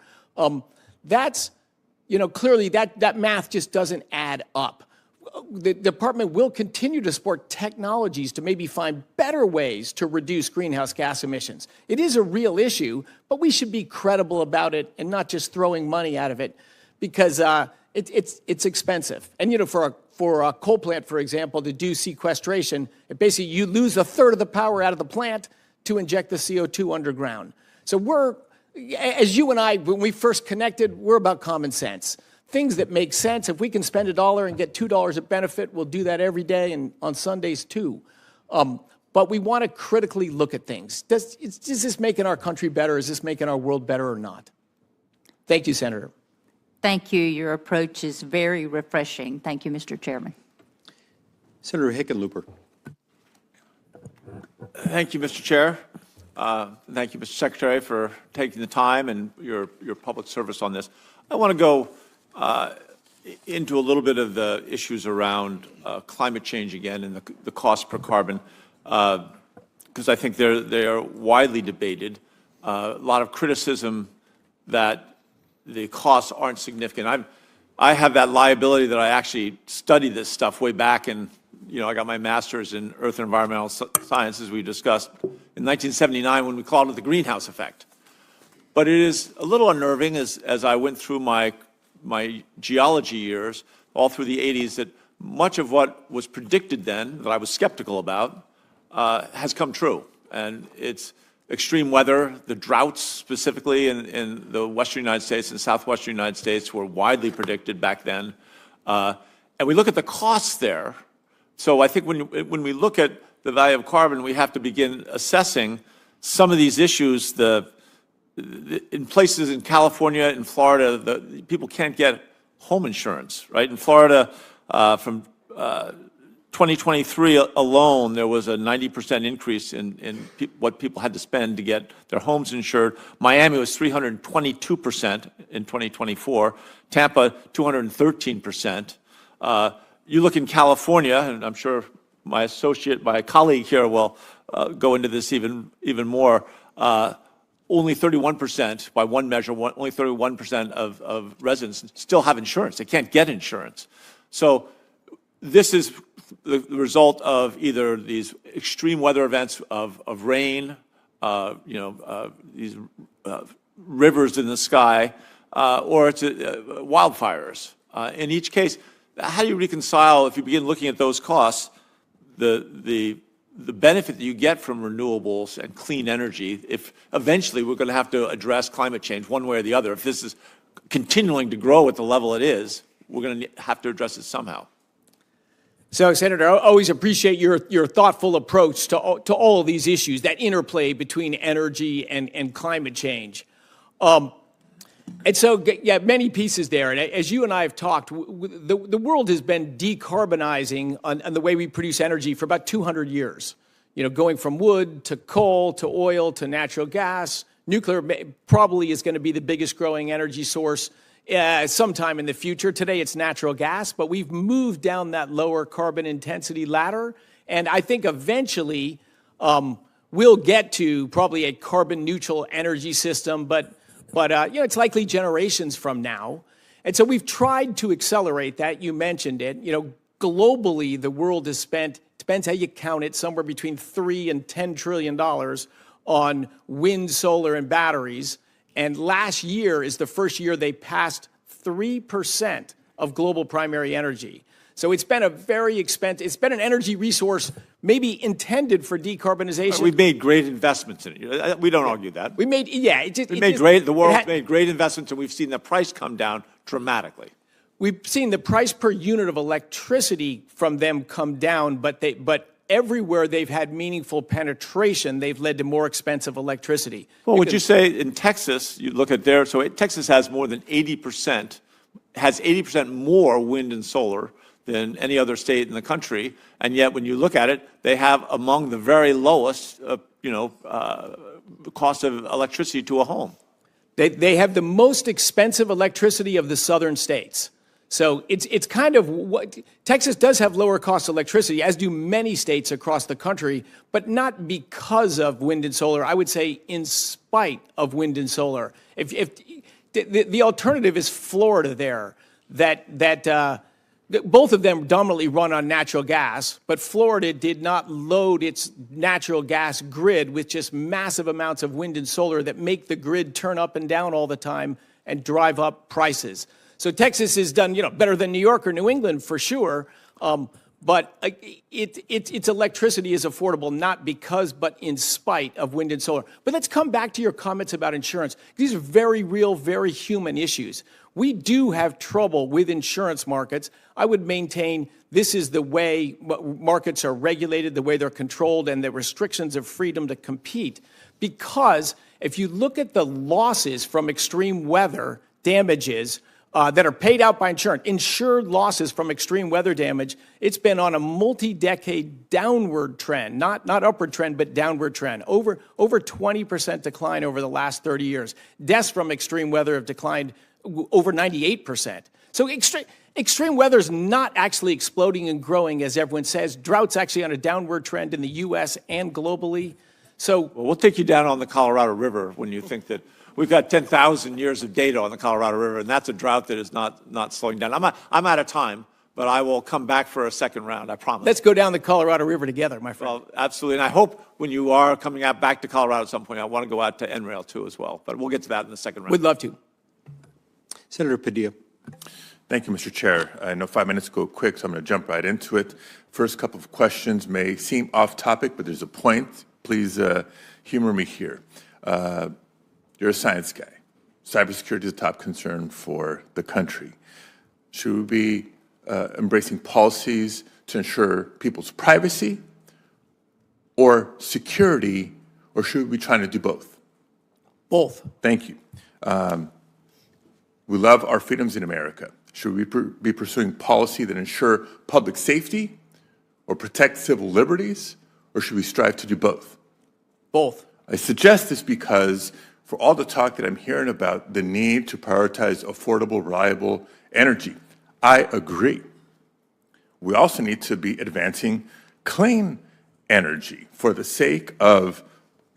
That's, clearly that math just doesn't add up. the department will continue to support technologies to maybe find better ways to reduce greenhouse gas emissions. It is a real issue, but we should be credible about it and not just throwing money out of it, because it's expensive. And, you know, for a coal plant, for example, to do sequestration, basically you lose a third of the power out of the plant to inject the CO2 underground. So we're, as you and I, when we first connected, we're about common sense. Things that make sense. If we can spend $1 and get $2 of benefit, we'll do that every day and on Sundays too. But we want to critically look at things. Is this making our country better? Is this making our world better or not? Thank you, Senator. Thank you. Your approach is very refreshing. Thank you, Mr. Chairman. Senator Hickenlooper. Thank you, Mr. Chair. Thank you, Mr. Secretary, for taking the time and your public service on this. I want to go into a little bit of the issues around climate change again and the cost per carbon, because I think they are widely debated. A lot of criticism that the costs aren't significant. I have that liability that I actually studied this stuff way back, and I got my master's in Earth and Environmental Sciences, we discussed, in 1979 when we called it the greenhouse effect. But it is a little unnerving as I went through my geology years, all through the 80s, that much of what was predicted then, that I was skeptical about, has come true. And it's extreme weather, the droughts specifically in the western United States and southwestern United States were widely predicted back then. And we look at the costs there. So I think when we look at the value of carbon, we have to begin assessing some of these issues. In places in California and Florida, people can't get home insurance, right? In Florida, from 2023 alone, there was a 90% increase in what people had to spend to get their homes insured. Miami was 322% in 2024. Tampa, 213%. You look in California, and I'm sure my colleague here will go into this even more. Only 31%, by one measure, only 31% of residents still have insurance. They can't get insurance. So this is the result of either these extreme weather events of rain, these rivers in the sky, or it's wildfires. In each case, how do you reconcile, if you begin looking at those costs, the benefit that you get from renewables and clean energy, if eventually we're going to have to address climate change one way or the other? If this is continuing to grow at the level it is, we're going to have to address it somehow. So, Senator, I always appreciate your thoughtful approach to all of these issues, that interplay between energy and climate change. And so, yeah, many pieces there. And as you and I have talked, the world has been decarbonizing on the way we produce energy for about 200 years. Going from wood to coal to oil to natural gas. Nuclear probably is going to be the biggest growing energy source sometime in the future. Today it's natural gas, but we've moved down that lower carbon intensity ladder. And I think eventually we'll get to probably a carbon neutral energy system, but it's likely generations from now. And so we've tried to accelerate that. You mentioned it. Globally, the world has spent, depends how you count it, somewhere between $3 and $10 trillion on wind, solar, and batteries. And last year is the first year they passed 3% of global primary energy. So it's been a very expensive, it's been an energy resource maybe intended for decarbonization. We've made great investments in it. We don't argue that. We made, yeah. The world's made great investments, and we've seen the price come down dramatically. We've seen the price per unit of electricity from them come down, but everywhere they've had meaningful penetration, they've led to more expensive electricity. Well, would you say in Texas, you look at Texas has more than 80%, has 80% more wind and solar than any other state in the country, and yet when you look at it, they have among the very lowest, cost of electricity to a home. They have the most expensive electricity of the southern states. So it's kind of what Texas does have lower cost electricity, as do many states across the country, but not because of wind and solar. I would say in spite of wind and solar. If the alternative is Florida there, that both of them dominantly run on natural gas, but Florida did not load its natural gas grid with just massive amounts of wind and solar that make the grid turn up and down all the time and drive up prices. So Texas has done, better than New York or New England for sure, but its electricity is affordable not because but in spite of wind and solar. But let's come back to your comments about insurance. These are very real, very human issues. We do have trouble with insurance markets. I would maintain this is the way markets are regulated, the way they're controlled, and the restrictions of freedom to compete. Because if you look at the losses from extreme weather damages that are paid out by insurance, insured losses from extreme weather damage, it's been on a multi-decade downward trend, not upward trend, but downward trend, over 20% decline over the last 30 years. Deaths from extreme weather have declined over 98%. So extreme weather is not actually exploding and growing, as everyone says. Drought's actually on a downward trend in the U.S. and globally. So Well, we'll take you down on the Colorado River when you think that we've got 10,000 years of data on the Colorado River, and that's a drought that is not slowing down. I'm out of time, but I will come back for a second round, I promise. let's go down the Colorado River together, my friend. Well, absolutely, and I hope when you are coming out back to Colorado at some point, I want to go out to NRail too as well, but we'll get to that in the second round. We'd love to. Senator Padilla. Thank you, Mr. Chair. I know 5 minutes go quick, so I'm going to jump right into it. First couple of questions may seem off topic, but there's a point. Please humor me here. You're a science guy. Cybersecurity is a top concern for the country. Should we be embracing policies to ensure people's privacy or security, or should we be trying to do both? Both. Thank you. We love our freedoms in America. Should we be pursuing policy that ensure public safety or protect civil liberties, or should we strive to do both? Both. I suggest this because for all the talk that I'm hearing about the need to prioritize affordable, reliable energy, I agree. We also need to be advancing clean energy for the sake of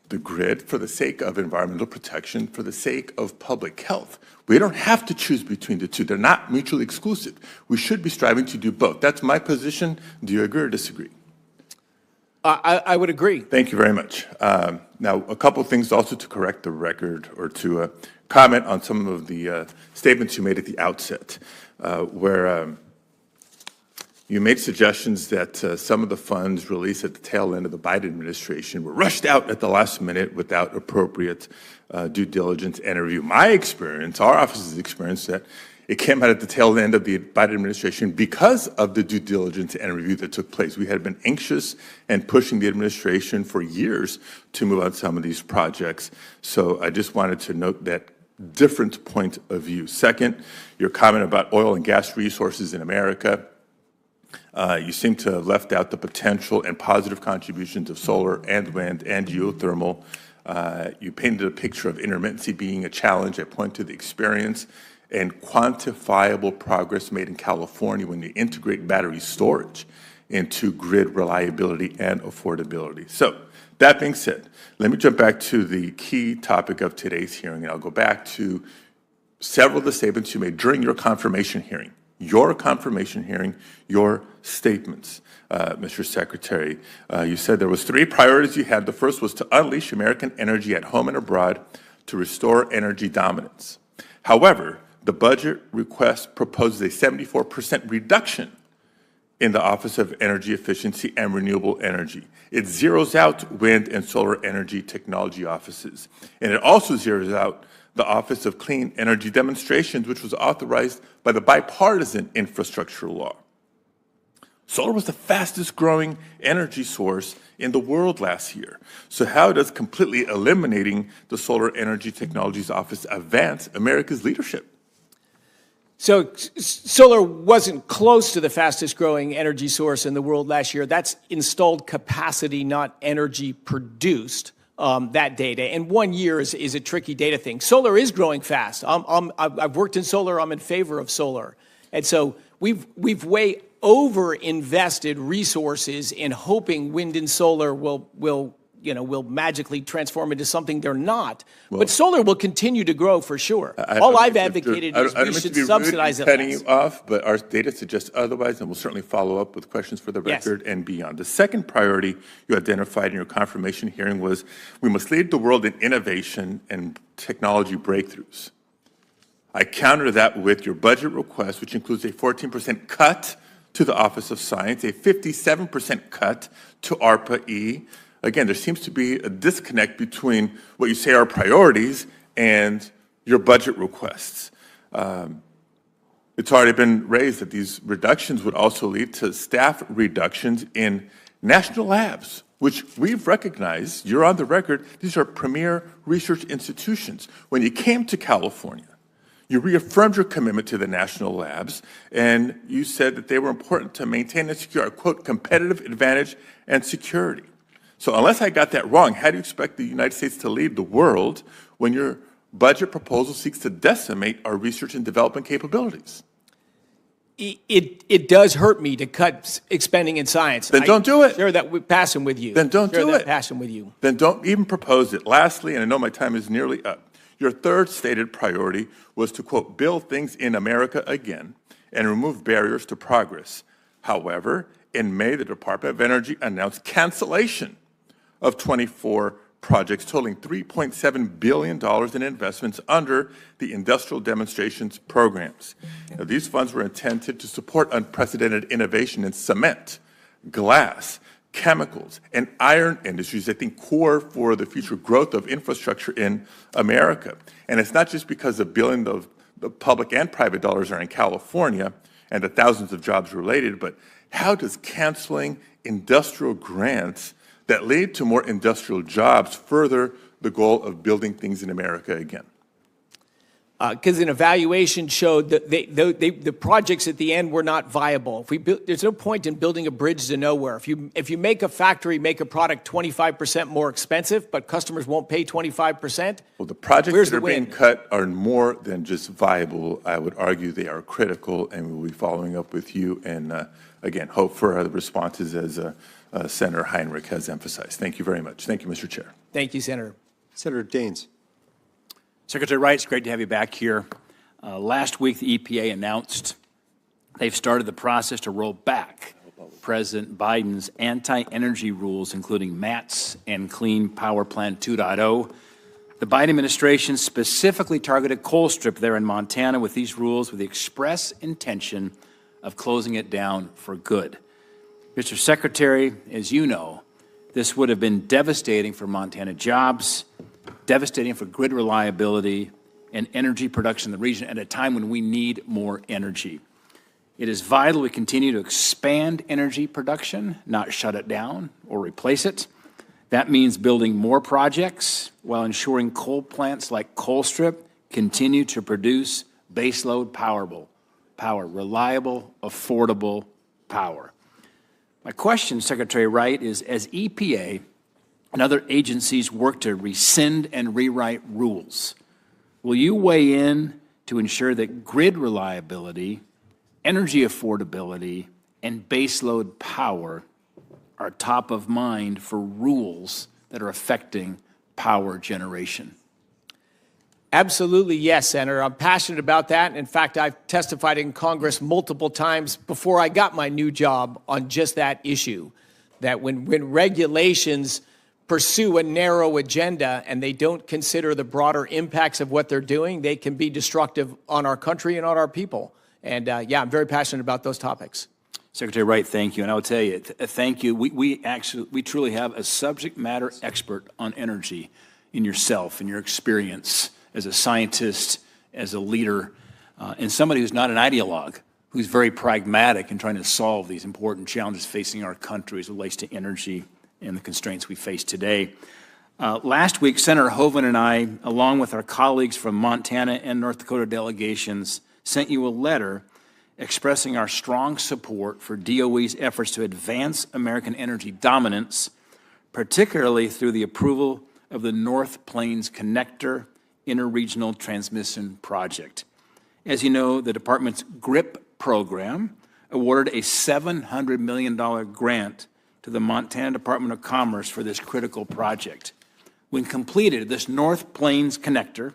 the grid, for the sake of environmental protection, for the sake of public health. We don't have to choose between the two. They're not mutually exclusive. We should be striving to do both. That's my position. Do you agree or disagree? I would agree. Thank you very much. Now, a couple of things also to correct the record or to comment on some of the statements you made at the outset, where you made suggestions that some of the funds released at the tail end of the Biden administration were rushed out at the last minute without appropriate due diligence and review. My experience, our office's experience, that it came out at the tail end of the Biden administration because of the due diligence and review that took place. We had been anxious and pushing the administration for years to move on some of these projects. So I just wanted to note that different point of view. Second, your comment about oil and gas resources in America. You seem to have left out the potential and positive contributions of solar and wind and geothermal. You painted a picture of intermittency being a challenge. I point to the experience and quantifiable progress made in California when they integrate battery storage into grid reliability and affordability. So that being said, let me jump back to the key topic of today's hearing, and I'll go back to several of the statements you made during your confirmation hearing. Your statements, Mr. Secretary. You said there was 3 priorities you had. The first was to unleash American energy at home and abroad to restore energy dominance. However, the budget request proposes a 74% reduction in the Office of Energy Efficiency and Renewable Energy. It zeroes out wind and solar energy technology offices. And it also zeroes out the Office of Clean Energy Demonstrations, which was authorized by the bipartisan infrastructure law. Solar was the fastest growing energy source in the world last year. So how does completely eliminating the Solar Energy Technologies Office advance America's leadership? So solar wasn't close to the fastest growing energy source in the world last year. That's installed capacity, not energy produced, that data. And 1 year is a tricky data thing. Solar is growing fast. I've worked in solar. I'm in favor of solar. And so we've way over invested resources in hoping wind and solar will will magically transform into something they're not. But solar will continue to grow for sure. All I've advocated is we should subsidize it less. Cutting you off, but our data suggests otherwise, and we'll certainly follow up with questions for the record and beyond. The second priority you identified in your confirmation hearing was we must lead the world in innovation and technology breakthroughs. I counter that with your budget request, which includes a 14% cut to the Office of Science, a 57% cut to ARPA-E. Again, there seems to be a disconnect between what you say are priorities and your budget requests. It's already been raised that these reductions would also lead to staff reductions in national labs, which we've recognized. You're on the record. These are premier research institutions. When you came to California, you reaffirmed your commitment to the national labs, and you said that they were important to maintain and secure, quote, competitive advantage and security. So unless I got that wrong, how do you expect the United States to lead the world when your budget proposal seeks to decimate our research and development capabilities? It does hurt me to cut spending in science. Then don't do it. Share that passion with you. Then don't do it. Passion with you. Then don't even propose it. Lastly, and I know my time is nearly up, your third stated priority was to, quote, build things in America again and remove barriers to progress. However, in May, the Department of Energy announced cancellation of 24 projects totaling $3.7 billion in investments under the industrial demonstrations programs. Now, these funds were intended to support unprecedented innovation in cement, glass, chemicals, and iron industries, I think, core for the future growth of infrastructure in America. And it's not just because $1 billion of the public and private dollars are in California and the thousands of jobs related, but how does canceling industrial grants that lead to more industrial jobs further the goal of building things in America again? Because an evaluation showed that the projects at the end were not viable. There's no point in building a bridge to nowhere. If you make a factory make a product 25% more expensive, but customers won't pay 25%, well, the projects where's that are the being win? cut are more than just viable. I would argue they are critical, and we'll be following up with you and, again, hope for the responses as Senator Heinrich has emphasized. Thank you very much. Thank you, Mr. Chair. Thank you, Senator. Senator Daines. Secretary Wright, it's great to have you back here. Last week, the EPA announced they've started the process to roll back President Biden's anti-energy rules, including MATS and Clean Power Plan 2.0. The Biden administration specifically targeted Colstrip there in Montana with these rules with the express intention of closing it down for good. Mr. Secretary, as you know, this would have been devastating for Montana jobs, devastating for grid reliability and energy production in the region at a time when we need more energy. It is vital we continue to expand energy production, not shut it down or replace it. That means building more projects while ensuring coal plants like Colstrip continue to produce baseload power, reliable, affordable power. My question, Secretary Wright, is as EPA and other agencies work to rescind and rewrite rules, will you weigh in to ensure that grid reliability, energy affordability, and baseload power are top of mind for rules that are affecting power generation? Absolutely, yes, Senator. I'm passionate about that. In fact, I've testified in Congress multiple times before I got my new job on just that issue, that when regulations pursue a narrow agenda and they don't consider the broader impacts of what they're doing, they can be destructive on our country and on our people. And yeah, I'm very passionate about those topics. Secretary Wright, thank you. And I will tell you, thank you. We truly have a subject matter expert on energy in yourself and your experience as a scientist, as a leader, and somebody who's not an ideologue, who's very pragmatic in trying to solve these important challenges facing our country as it relates to energy and the constraints we face today. Last week, Senator Hoeven and I, along with our colleagues from Montana and North Dakota delegations, sent you a letter expressing our strong support for DOE's efforts to advance American energy dominance, particularly through the approval of the North Plains Connector Interregional Transmission Project. As you know, the department's GRIP program awarded a $700 million grant to the Montana Department of Commerce for this critical project. When completed, this North Plains connector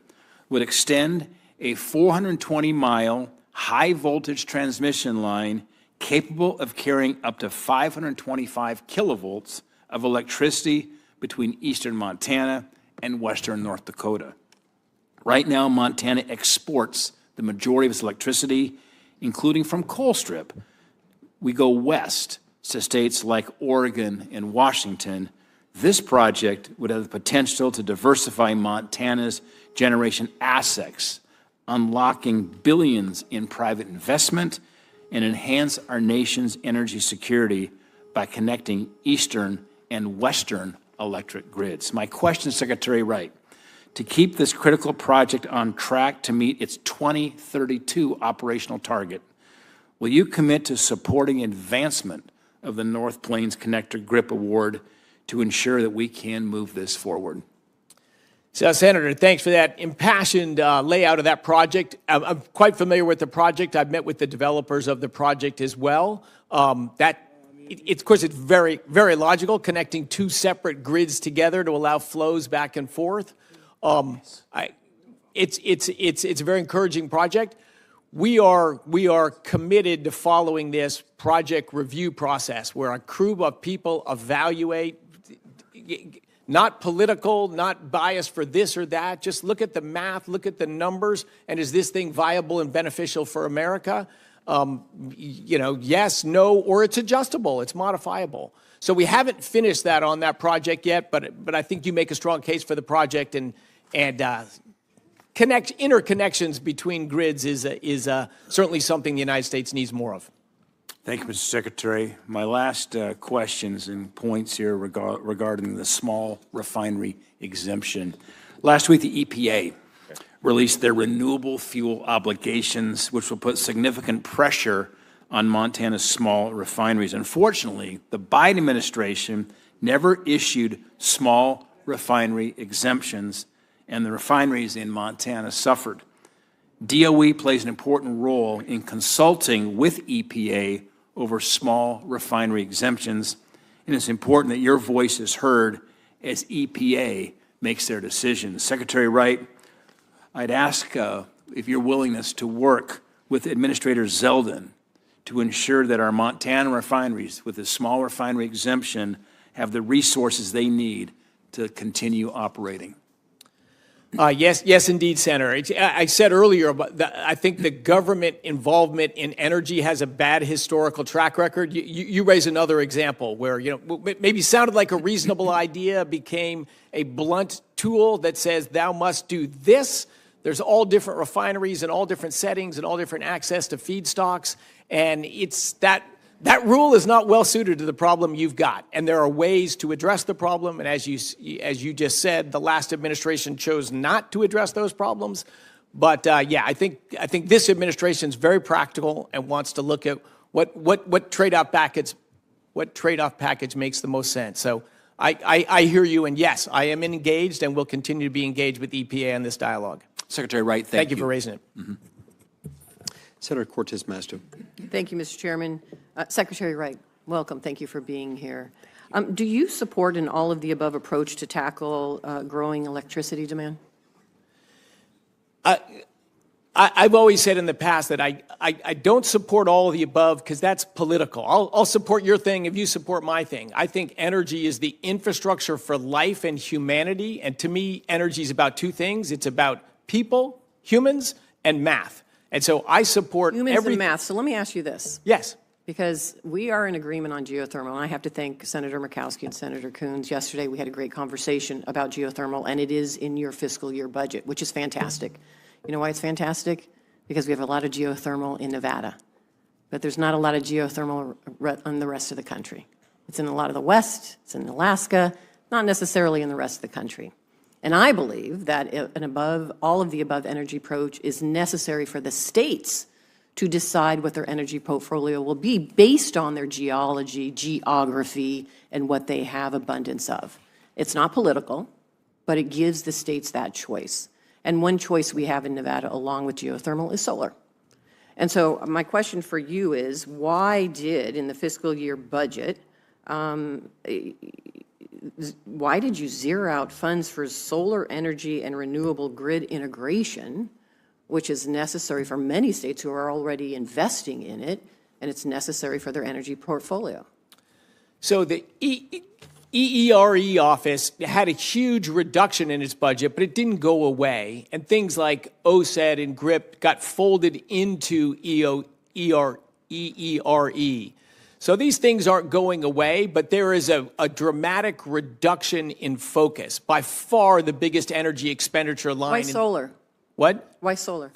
would extend a 420-mile high-voltage transmission line capable of carrying up to 525 kilovolts of electricity between eastern Montana and western North Dakota. Right now, Montana exports the majority of its electricity, including from Colstrip. We go west to states like Oregon and Washington. This project would have the potential to diversify Montana's generation assets, unlocking billions in private investment and enhance our nation's energy security by connecting eastern and western electric grids. My question, Secretary Wright, to keep this critical project on track to meet its 2032 operational target, will you commit to supporting advancement of the North Plains Connector GRIP Award to ensure that we can move this forward? So, Senator, thanks for that impassioned layout of that project. I'm quite familiar with the project. I've met with the developers of the project as well. Of course, it's very, very logical, connecting two separate grids together to allow flows back and forth. It's a very encouraging project. We are committed to following this project review process where a crew of people evaluate, not political, not biased for this or that, just look at the math, look at the numbers, and is this thing viable and beneficial for America? Yes, no, or it's adjustable, it's modifiable. So we haven't finished that on that project yet, but I think you make a strong case for the project, and interconnections between grids is certainly something the United States needs more of. Thank you, Mr. Secretary. My last questions and points here regarding the small refinery exemption. Last week, the EPA released their renewable fuel obligations, which will put significant pressure on Montana's small refineries. Unfortunately, the Biden administration never issued small refinery exemptions, and the refineries in Montana suffered. DOE plays an important role in consulting with EPA over small refinery exemptions, and it's important that your voice is heard as EPA makes their decisions. Secretary Wright, I'd ask if your willingness to work with Administrator Zeldin to ensure that our Montana refineries with this small refinery exemption have the resources they need to continue operating. Yes, indeed, Senator. I said earlier, I think the government involvement in energy has a bad historical track record. You raise another example where, maybe sounded like a reasonable idea became a blunt tool that says, thou must do this. There's all different refineries and all different settings and all different access to feedstocks. And it's that rule is not well suited to the problem you've got, and there are ways to address the problem. And as you just said, the last administration chose not to address those problems. But I think this administration is very practical and wants to look at what trade-off package makes the most sense. So I hear you, and yes, I am engaged and will continue to be engaged with EPA in this dialogue. Secretary Wright, thank you. Thank you for raising it. Mm-hmm. Senator Cortez Masto. Thank you, Mr. Chairman. Secretary Wright, welcome. Thank you for being here. Do you support an all-of-the-above approach to tackle growing electricity demand? I've always said in the past that I don't support all of the above because that's political. I'll support your thing if you support my thing. I think energy is the infrastructure for life and humanity, and to me, energy is about two things. It's about people, humans, and math. And so I support humans and math. So let me ask you this. Yes. Because we are in agreement on geothermal, and I have to thank Senator Murkowski and Senator Coons. Yesterday we had a great conversation about geothermal, and it is in your fiscal year budget, which is fantastic. You know why it's fantastic? Because we have a lot of geothermal in Nevada, but there's not a lot of geothermal in the rest of the country. It's in a lot of the West, it's in Alaska, not necessarily in the rest of the country. And I believe that all of the above energy approach is necessary for the states to decide what their energy portfolio will be based on their geology, geography, and what they have abundance of. It's not political, but it gives the states that choice. And one choice we have in Nevada, along with geothermal, is solar. And so my question for you is, why did, in the fiscal year budget, Why did you zero out funds for solar energy and renewable grid integration, which is necessary for many states who are already investing in it, and it's necessary for their energy portfolio? So the EERE office had a huge reduction in its budget, but it didn't go away. And things like OSED and GRIP got folded into EERE. So these things aren't going away, but there is a dramatic reduction in focus. By far the biggest energy expenditure line. Why solar? What? Why solar?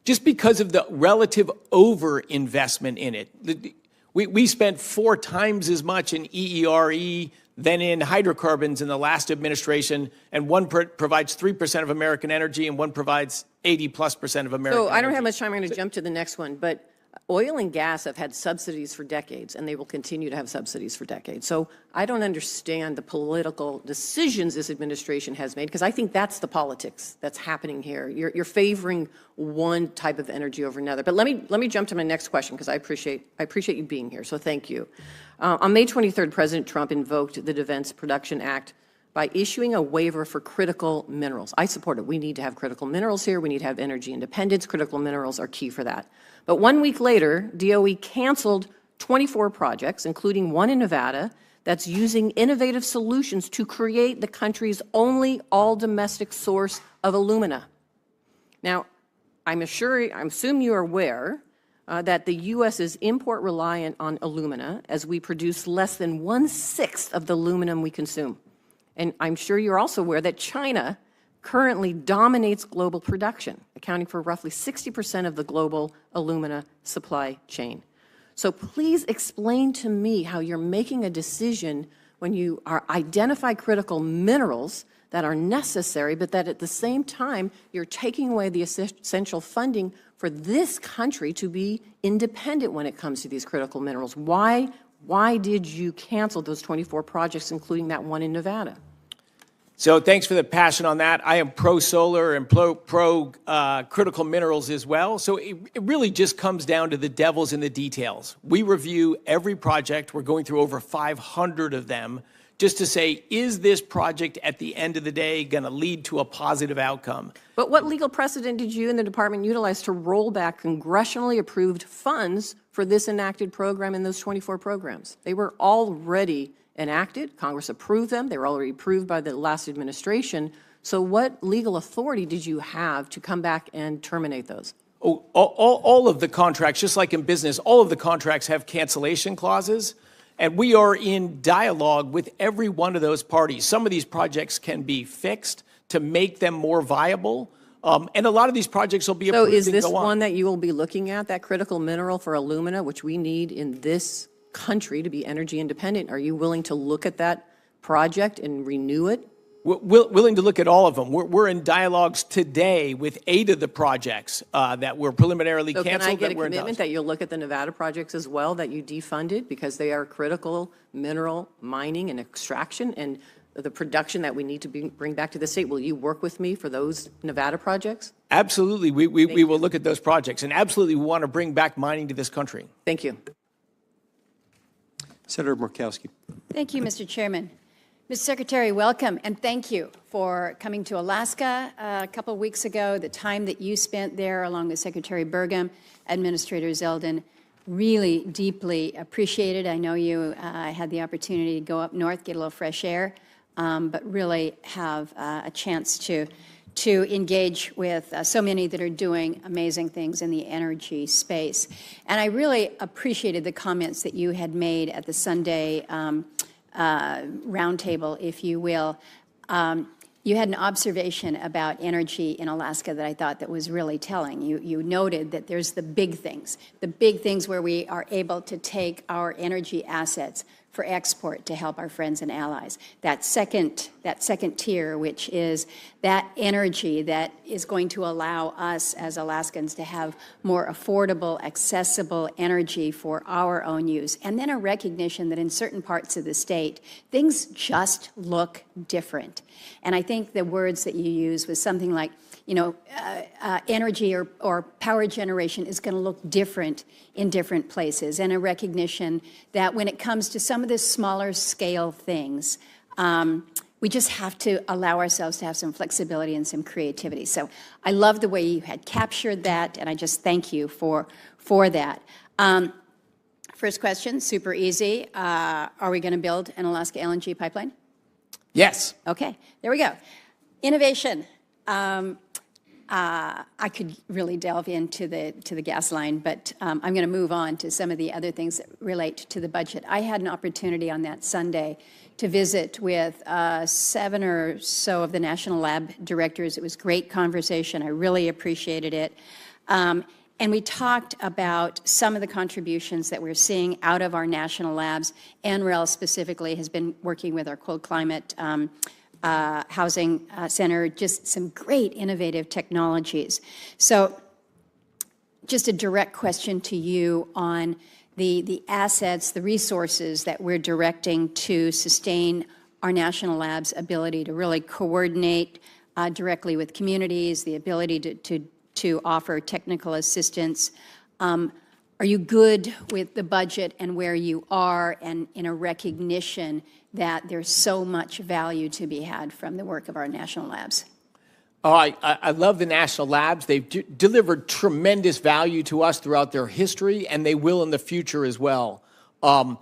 Just because of the relative overinvestment in it. We spent 4 times as much in EERE than in hydrocarbons in the last administration, and one provides 3% of American energy, and one provides 80+% of American energy. So I don't have much time. I'm going to jump to the next one, but oil and gas have had subsidies for decades, and they will continue to have subsidies for decades. So I don't understand the political decisions this administration has made, because I think that's the politics that's happening here. You're favoring one type of energy over another. But let me jump to my next question, because I appreciate you being here. So thank you. On May 23rd, President Trump invoked the Defense Production Act by issuing a waiver for critical minerals. I support it. We need to have critical minerals here. We need to have energy independence. Critical minerals are key for that. But 1 week later, DOE canceled 24 projects, including one in Nevada, that's using innovative solutions to create the country's only all-domestic source of alumina. Now, I assume you are aware that the U.S. is import reliant on alumina, as we produce less than 1/6 of the aluminum we consume. And I'm sure you're also aware that China currently dominates global production, accounting for roughly 60% of the global alumina supply chain. So please explain to me how you're making a decision when you identify critical minerals that are necessary, but that at the same time you're taking away the essential funding for this country to be independent when it comes to these critical minerals. Why did you cancel those 24 projects, including that one in Nevada? So thanks for the passion on that. I am pro-solar and pro critical minerals as well. So it really just comes down to the devil's in the details. We review every project. We're going through over 500 of them just to say, is this project at the end of the day going to lead to a positive outcome? But what legal precedent did you and the department utilize to roll back congressionally approved funds for this enacted program and those 24 programs? They were already enacted. Congress approved them. They were already approved by the last administration. So what legal authority did you have to come back and terminate those? Oh, all of the contracts, just like in business, all of the contracts have cancellation clauses. And we are in dialogue with every one of those parties. Some of these projects can be fixed to make them more viable. And a lot of these projects will be approved and go on. So is this one that you will be looking at, that critical mineral for alumina, which we need in this country to be energy independent? Are you willing to look at that project and renew it? We're willing to look at all of them. We're in dialogues today with 8 of the projects that were preliminarily canceled. So can I get a commitment that you'll look at the Nevada projects as well that you defunded because they are critical mineral mining and extraction and the production that we need to bring back to the state? Will you work with me for those Nevada projects? Absolutely. We will look at those projects. And absolutely, we want to bring back mining to this country. Thank you. Senator Murkowski. Thank you, Mr. Chairman. Mr. Secretary, welcome, and thank you for coming to Alaska a couple of weeks ago. The time that you spent there, along with Secretary Burgum, Administrator Zeldin, really deeply appreciated. I know you had the opportunity to go up north, get a little fresh air, but really have a chance to engage with so many that are doing amazing things in the energy space. And I really appreciated the comments that you had made at the Sunday roundtable, if you will. You had an observation about energy in Alaska that I thought that was really telling. You noted that there's the big things where we are able to take our energy assets for export to help our friends and allies. That second tier, which is that energy that is going to allow us as Alaskans to have more affordable, accessible energy for our own use. And then a recognition that in certain parts of the state, things just look different. And I think the words that you used was something like, energy or power generation is going to look different in different places, and a recognition that when it comes to some some of the smaller scale things, we just have to allow ourselves to have some flexibility and some creativity. So I love the way you had captured that, and I just thank you for that. First question, super easy. Are we going to build an Alaska LNG pipeline? Yes. Okay, there we go. Innovation. I could really delve into the gas line, but I'm going to move on to some of the other things that relate to the budget. I had an opportunity on that Sunday to visit with 7 or so of the national lab directors. It was great conversation. I really appreciated it. And we talked about some of the contributions that we're seeing out of our national labs. NREL specifically has been working with our cold climate housing center, just some great innovative technologies. So just a direct question to you on the assets, the resources that we're directing to sustain our national labs' ability to really coordinate directly with communities, the ability to offer technical assistance. Are you good with the budget and where you are, and in a recognition that there's so much value to be had from the work of our national labs? Oh, I love the national labs. They've delivered tremendous value to us throughout their history, and they will in the future as well. I'm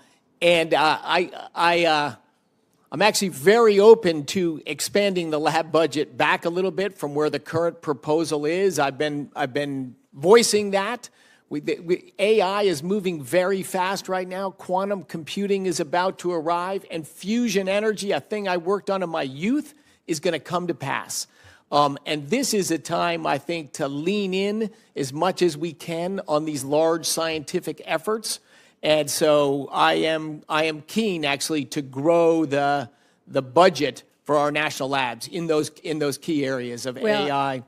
actually very open to expanding the lab budget back a little bit from where the current proposal is. I've been voicing that. AI is moving very fast right now. Quantum computing is about to arrive, and fusion energy, a thing I worked on in my youth, is going to come to pass. And this is a time, I think, to lean in as much as we can on these large scientific efforts. And so I am keen, actually, to grow the budget for our national labs in those key areas of AI.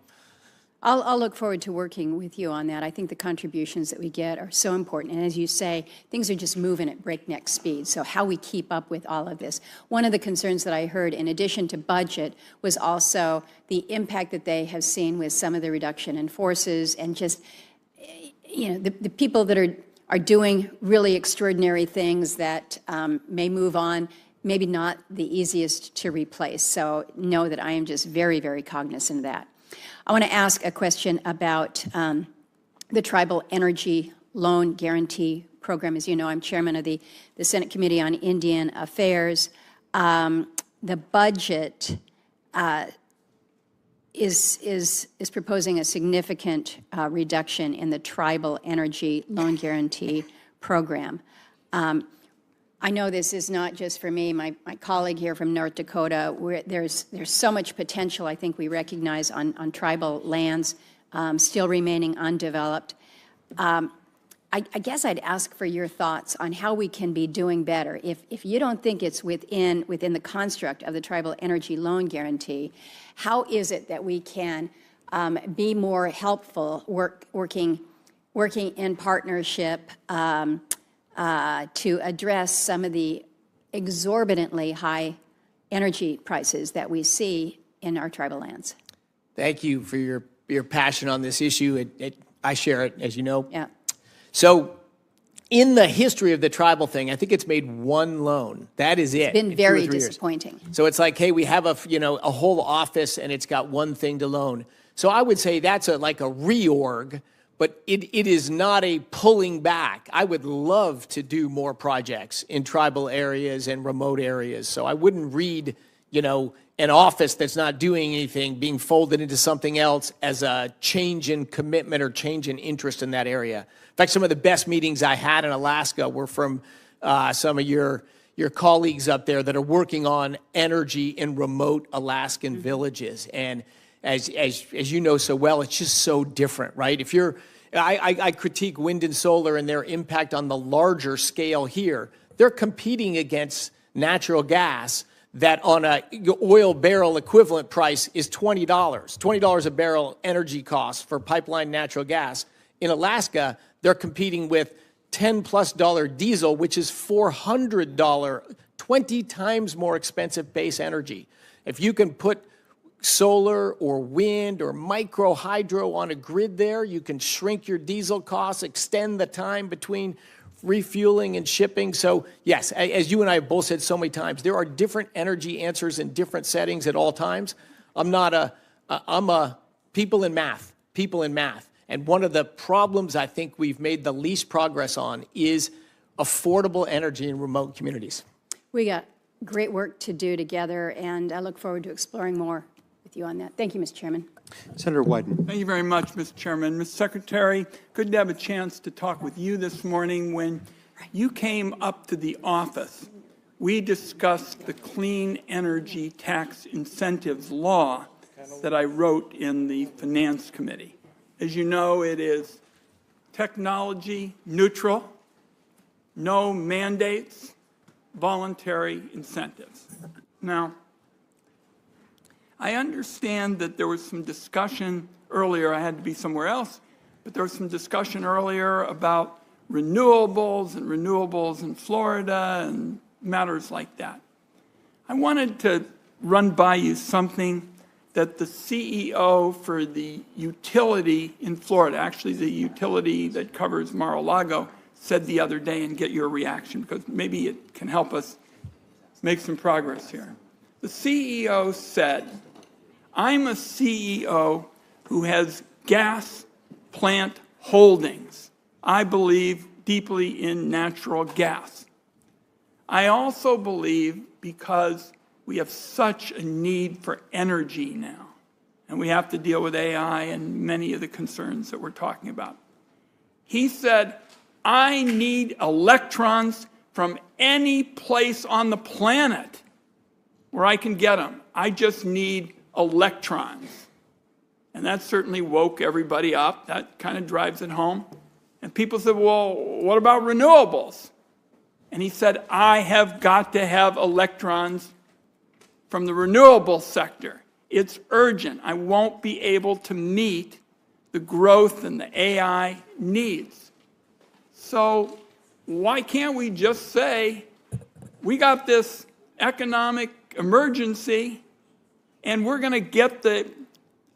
I'll look forward to working with you on that. I think the contributions that we get are so important. And as you say, things are just moving at breakneck speed. So how we keep up with all of this. One of the concerns that I heard, in addition to budget, was also the impact that they have seen with some of the reduction in forces, and just, the people that are doing really extraordinary things that may move on, maybe not the easiest to replace. So know that I am just very, very cognizant of that. I want to ask a question about the Tribal Energy Loan Guarantee Program. As you know, I'm chairman of the Senate Committee on Indian Affairs. The budget is proposing a significant reduction in the Tribal Energy Loan Guarantee Program. I know this is not just for me, my colleague here from North Dakota, there's so much potential, I think we recognize, on tribal lands still remaining undeveloped. I guess I'd ask for your thoughts on how we can be doing better. If you don't think it's within the construct of the Tribal Energy Loan Guarantee, how is it that we can be more helpful, working in partnership to address some of the exorbitantly high energy prices that we see in our tribal lands? Thank you for your passion on this issue. I share it, as you know. Yeah. So in the history of the tribal thing, I think it's made one loan. That is it. It's been very disappointing. So it's like, hey, we have a whole office and it's got one thing to loan. So I would say that's like a reorg, but it is not a pulling back. I would love to do more projects in tribal areas and remote areas. So I wouldn't read, an office that's not doing anything being folded into something else as a change in commitment or change in interest in that area. In fact, some of the best meetings I had in Alaska were from some of your colleagues up there that are working on energy in remote Alaskan villages. And as you know so well, it's just so different, right? If I critique wind and solar and their impact on the larger scale here. They're competing against natural gas that on a oil barrel equivalent price is $20. $20 a barrel energy cost for pipeline natural gas. In Alaska, they're competing with $10+ diesel, which is $400, 20 times more expensive base energy. If you can put solar or wind or micro hydro on a grid there, you can shrink your diesel costs, extend the time between refueling and shipping. So yes, as you and I have both said so many times, there are different energy answers in different settings at all times. I'm a people in math. And one of the problems I think we've made the least progress on is affordable energy in remote communities. We got great work to do together, and I look forward to exploring more with you on that. Thank you, Mr. Chairman. Senator Wyden. Thank you very much, Mr. Chairman. Mr. Secretary, good to have a chance to talk with you this morning. When you came up to the office, we discussed the Clean Energy Tax Incentives Law that I wrote in the Finance Committee. As you know, it is technology neutral, no mandates, voluntary incentives. Now, I understand that there was some discussion earlier, I had to be somewhere else, but there was some discussion earlier about renewables in Florida and matters like that. I wanted to run by you something that the CEO for the utility in Florida, actually the utility that covers Mar-a-Lago, said the other day, and get your reaction, because maybe it can help us make some progress here. The CEO said, I'm a CEO who has gas plant holdings. I believe deeply in natural gas. I also believe, because we have such a need for energy now, and we have to deal with AI and many of the concerns that we're talking about. He said, I need electrons from any place on the planet where I can get them. I just need electrons. And that certainly woke everybody up. That kind of drives it home. And people said, well, what about renewables? And he said, I have got to have electrons from the renewable sector. It's urgent. I won't be able to meet the growth and the AI needs. So why can't we just say, we got this economic emergency, and we're going to get the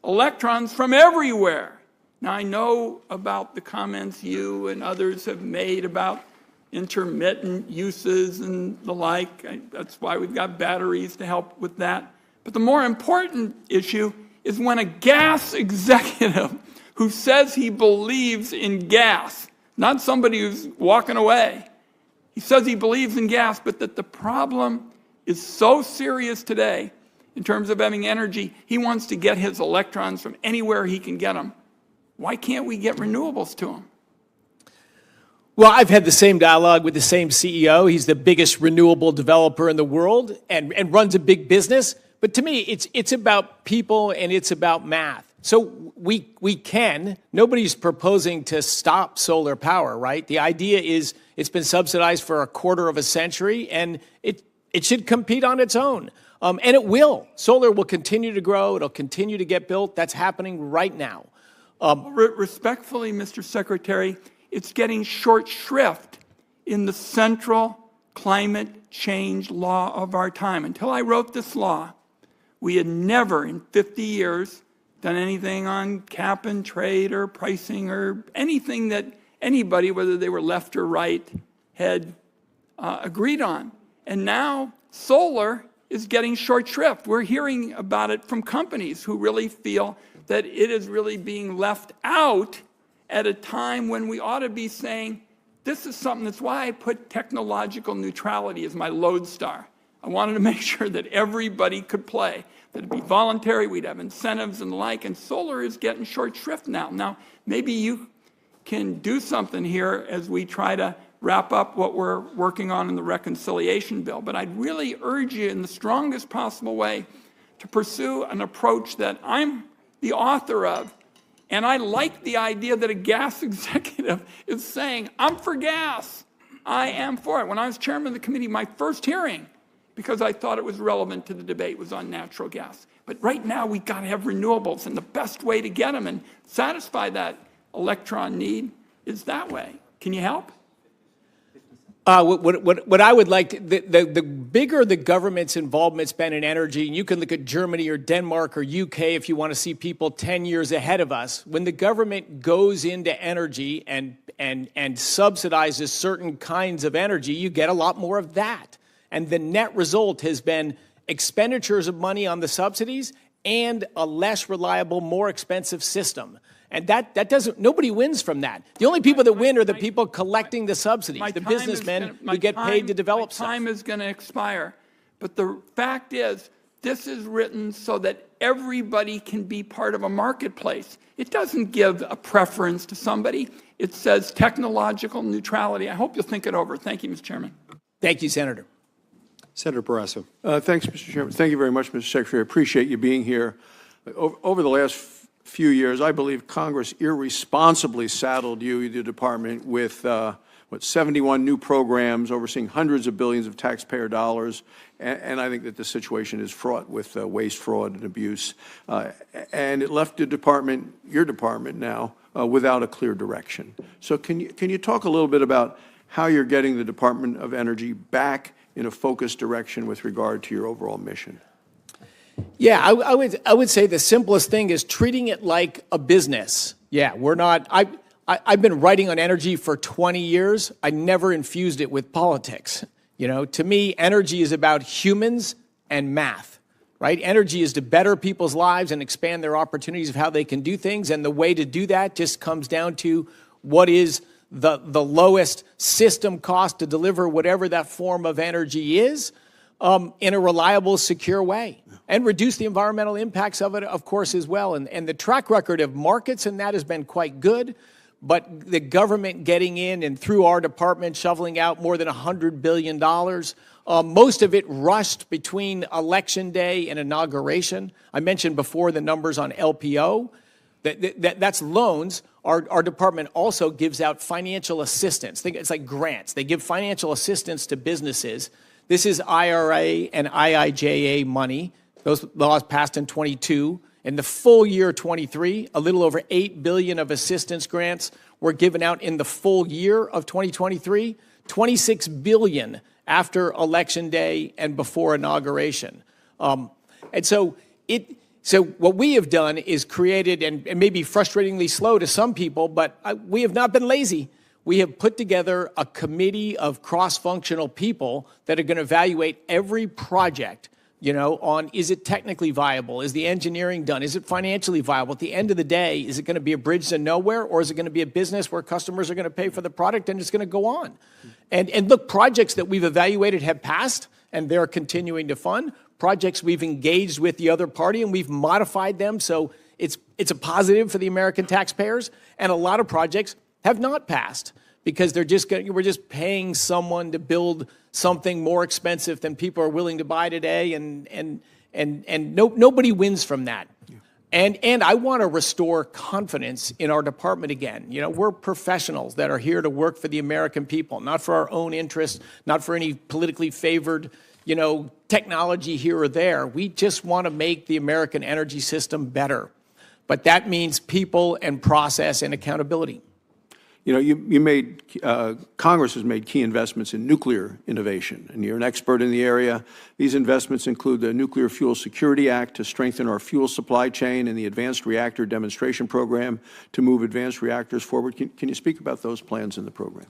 electrons from everywhere? Now, I know about the comments you and others have made about intermittent uses and the like. That's why we've got batteries to help with that. But the more important issue is when a gas executive who says he believes in gas, not somebody who's walking away, he says he believes in gas, but that the problem is so serious today in terms of having energy, he wants to get his electrons from anywhere he can get them. Why can't we get renewables to him? Well, I've had the same dialogue with the same CEO. He's the biggest renewable developer in the world and runs a big business. But to me, it's about people and it's about math. So we can. Nobody's proposing to stop solar power, right? The idea is it's been subsidized for a quarter of a century, and it should compete on its own. And it will. Solar will continue to grow. It'll continue to get built. That's happening right now. Respectfully, Mr. Secretary, it's getting short shrift in the central climate change law of our time. Until I wrote this law, we had never in 50 years done anything on cap and trade or pricing or anything that anybody, whether they were left or right, had agreed on. And now solar is getting short shrift. We're hearing about it from companies who really feel that it is really being left out at a time when we ought to be saying, this is something, that's why I put technological neutrality as my lodestar. I wanted to make sure that everybody could play, that it'd be voluntary, we'd have incentives and the like, and solar is getting short shrift now. Now, maybe you can do something here as we try to wrap up what we're working on in the reconciliation bill, but I'd really urge you in the strongest possible way to pursue an approach that I'm the author of. And I like the idea that a gas executive is saying, I'm for gas. I am for it. When I was chairman of the committee, my first hearing, because I thought it was relevant to the debate, was on natural gas. But right now, we've got to have renewables, and the best way to get them and satisfy that electron need is that way. Can you help? What I would like, the bigger the government's involvement's been in energy, and you can look at Germany or Denmark or UK if you want to see people 10 years ahead of us, when the government goes into energy and subsidizes certain kinds of energy, you get a lot more of that. And the net result has been expenditures of money on the subsidies and a less reliable, more expensive system. And that doesn't, nobody wins from that. The only people that win are the people collecting the subsidies, the businessmen who get paid to develop stuff. My time is going to expire. But the fact is, this is written so that everybody can be part of a marketplace. It doesn't give a preference to somebody. It says technological neutrality. I hope you'll think it over. Thank you, Mr. Chairman. Thank you, Senator. Senator Barrasso. Thanks, Mr. Chairman. Thank you very much, Mr. Secretary. I appreciate you being here. Over the last few years, I believe Congress irresponsibly saddled you, the department, with 71 new programs overseeing hundreds of billions of taxpayer dollars, and I think that the situation is fraught with waste, fraud, and abuse. And it left the department, your department now, without a clear direction. So can you talk a little bit about how you're getting the Department of Energy back in a focused direction with regard to your overall mission? Yeah, I would say the simplest thing is treating it like a business. Yeah, we're not, I've been writing on energy for 20 years. I never infused it with politics. You know, to me, energy is about humans and math, right? Energy is to better people's lives and expand their opportunities of how they can do things. And the way to do that just comes down to what is the lowest system cost to deliver whatever that form of energy is in a reliable, secure way. And reduce the environmental impacts of it, of course, as well. And the track record of markets and that has been quite good. But the government getting in and through our department shoveling out more than $100 billion, most of it rushed between Election Day and inauguration. I mentioned before the numbers on LPO. That's loans. Our department also gives out financial assistance. Think it's like grants. They give financial assistance to businesses. This is IRA and IIJA money. Those laws passed in 22. In the full year 23, a little over $8 billion of assistance grants were given out in the full year of 2023, $26 billion after Election Day and before inauguration. And so what we have done is created, and maybe frustratingly slow to some people, but we have not been lazy. We have put together a committee of cross-functional people that are going to evaluate every project, you know, on is it technically viable? Is the engineering done? Is it financially viable? At the end of the day, is it going to be a bridge to nowhere, or is it going to be a business where customers are going to pay for the product and it's going to go on? And look, projects that we've evaluated have passed and they're continuing to fund. Projects we've engaged with the other party and we've modified them so it's a positive for the American taxpayers. And a lot of projects have not passed because we're just paying someone to build something more expensive than people are willing to buy today, and nobody wins from that. And I want to restore confidence in our department again. You know, we're professionals that are here to work for the American people, not for our own interests, not for any politically favored, you know, technology here or there. We just want to make the American energy system better. But that means people and process and accountability. You know, you made, Congress has made key investments in nuclear innovation, and you're an expert in the area. These investments include the Nuclear Fuel Security Act to strengthen our fuel supply chain and the Advanced Reactor Demonstration Program to move advanced reactors forward. Can you speak about those plans in the program?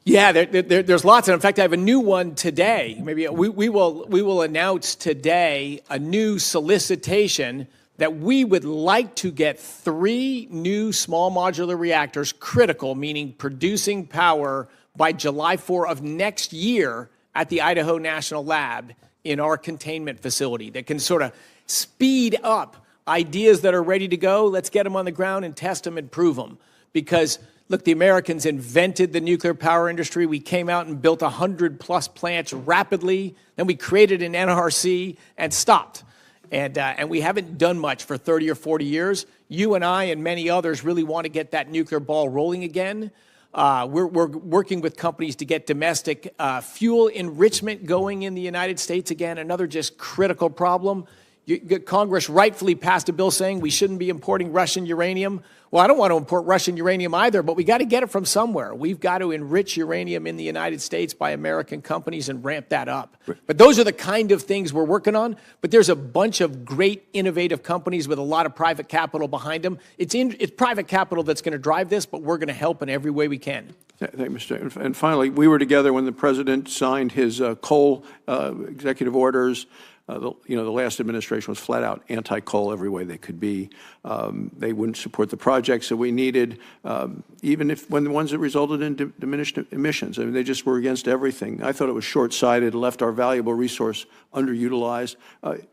Yeah, there's lots. And in fact, I have a new one today. Maybe we will announce today a new solicitation that we would like to get 3 new small modular reactors, critical, meaning producing power, by July 4 of next year at the Idaho National Lab in our containment facility that can sort of speed up ideas that are ready to go. Let's get them on the ground and test them and prove them. Because, look, the Americans invented the nuclear power industry. We came out and built 100+ plants rapidly. Then we created an NRC and stopped. And we haven't done much for 30 or 40 years. You and I and many others really want to get that nuclear ball rolling again. We're working with companies to get domestic fuel enrichment going in the United States again, another just critical problem. Congress rightfully passed a bill saying we shouldn't be importing Russian uranium. Well, I don't want to import Russian uranium either, but we got to get it from somewhere. We've got to enrich uranium in the United States by American companies and ramp that up. But those are the kind of things we're working on. But there's a bunch of great, innovative companies with a lot of private capital behind them. It's private capital that's going to drive this, but we're going to help in every way we can. Thank you, Mr. And finally, we were together when the president signed his coal executive orders. The last administration was flat out anti-coal every way they could be. They wouldn't support the projects that we needed, even when the ones that resulted in diminished emissions. I mean, they just were against everything. I thought it was short-sighted, left our valuable resource underutilized.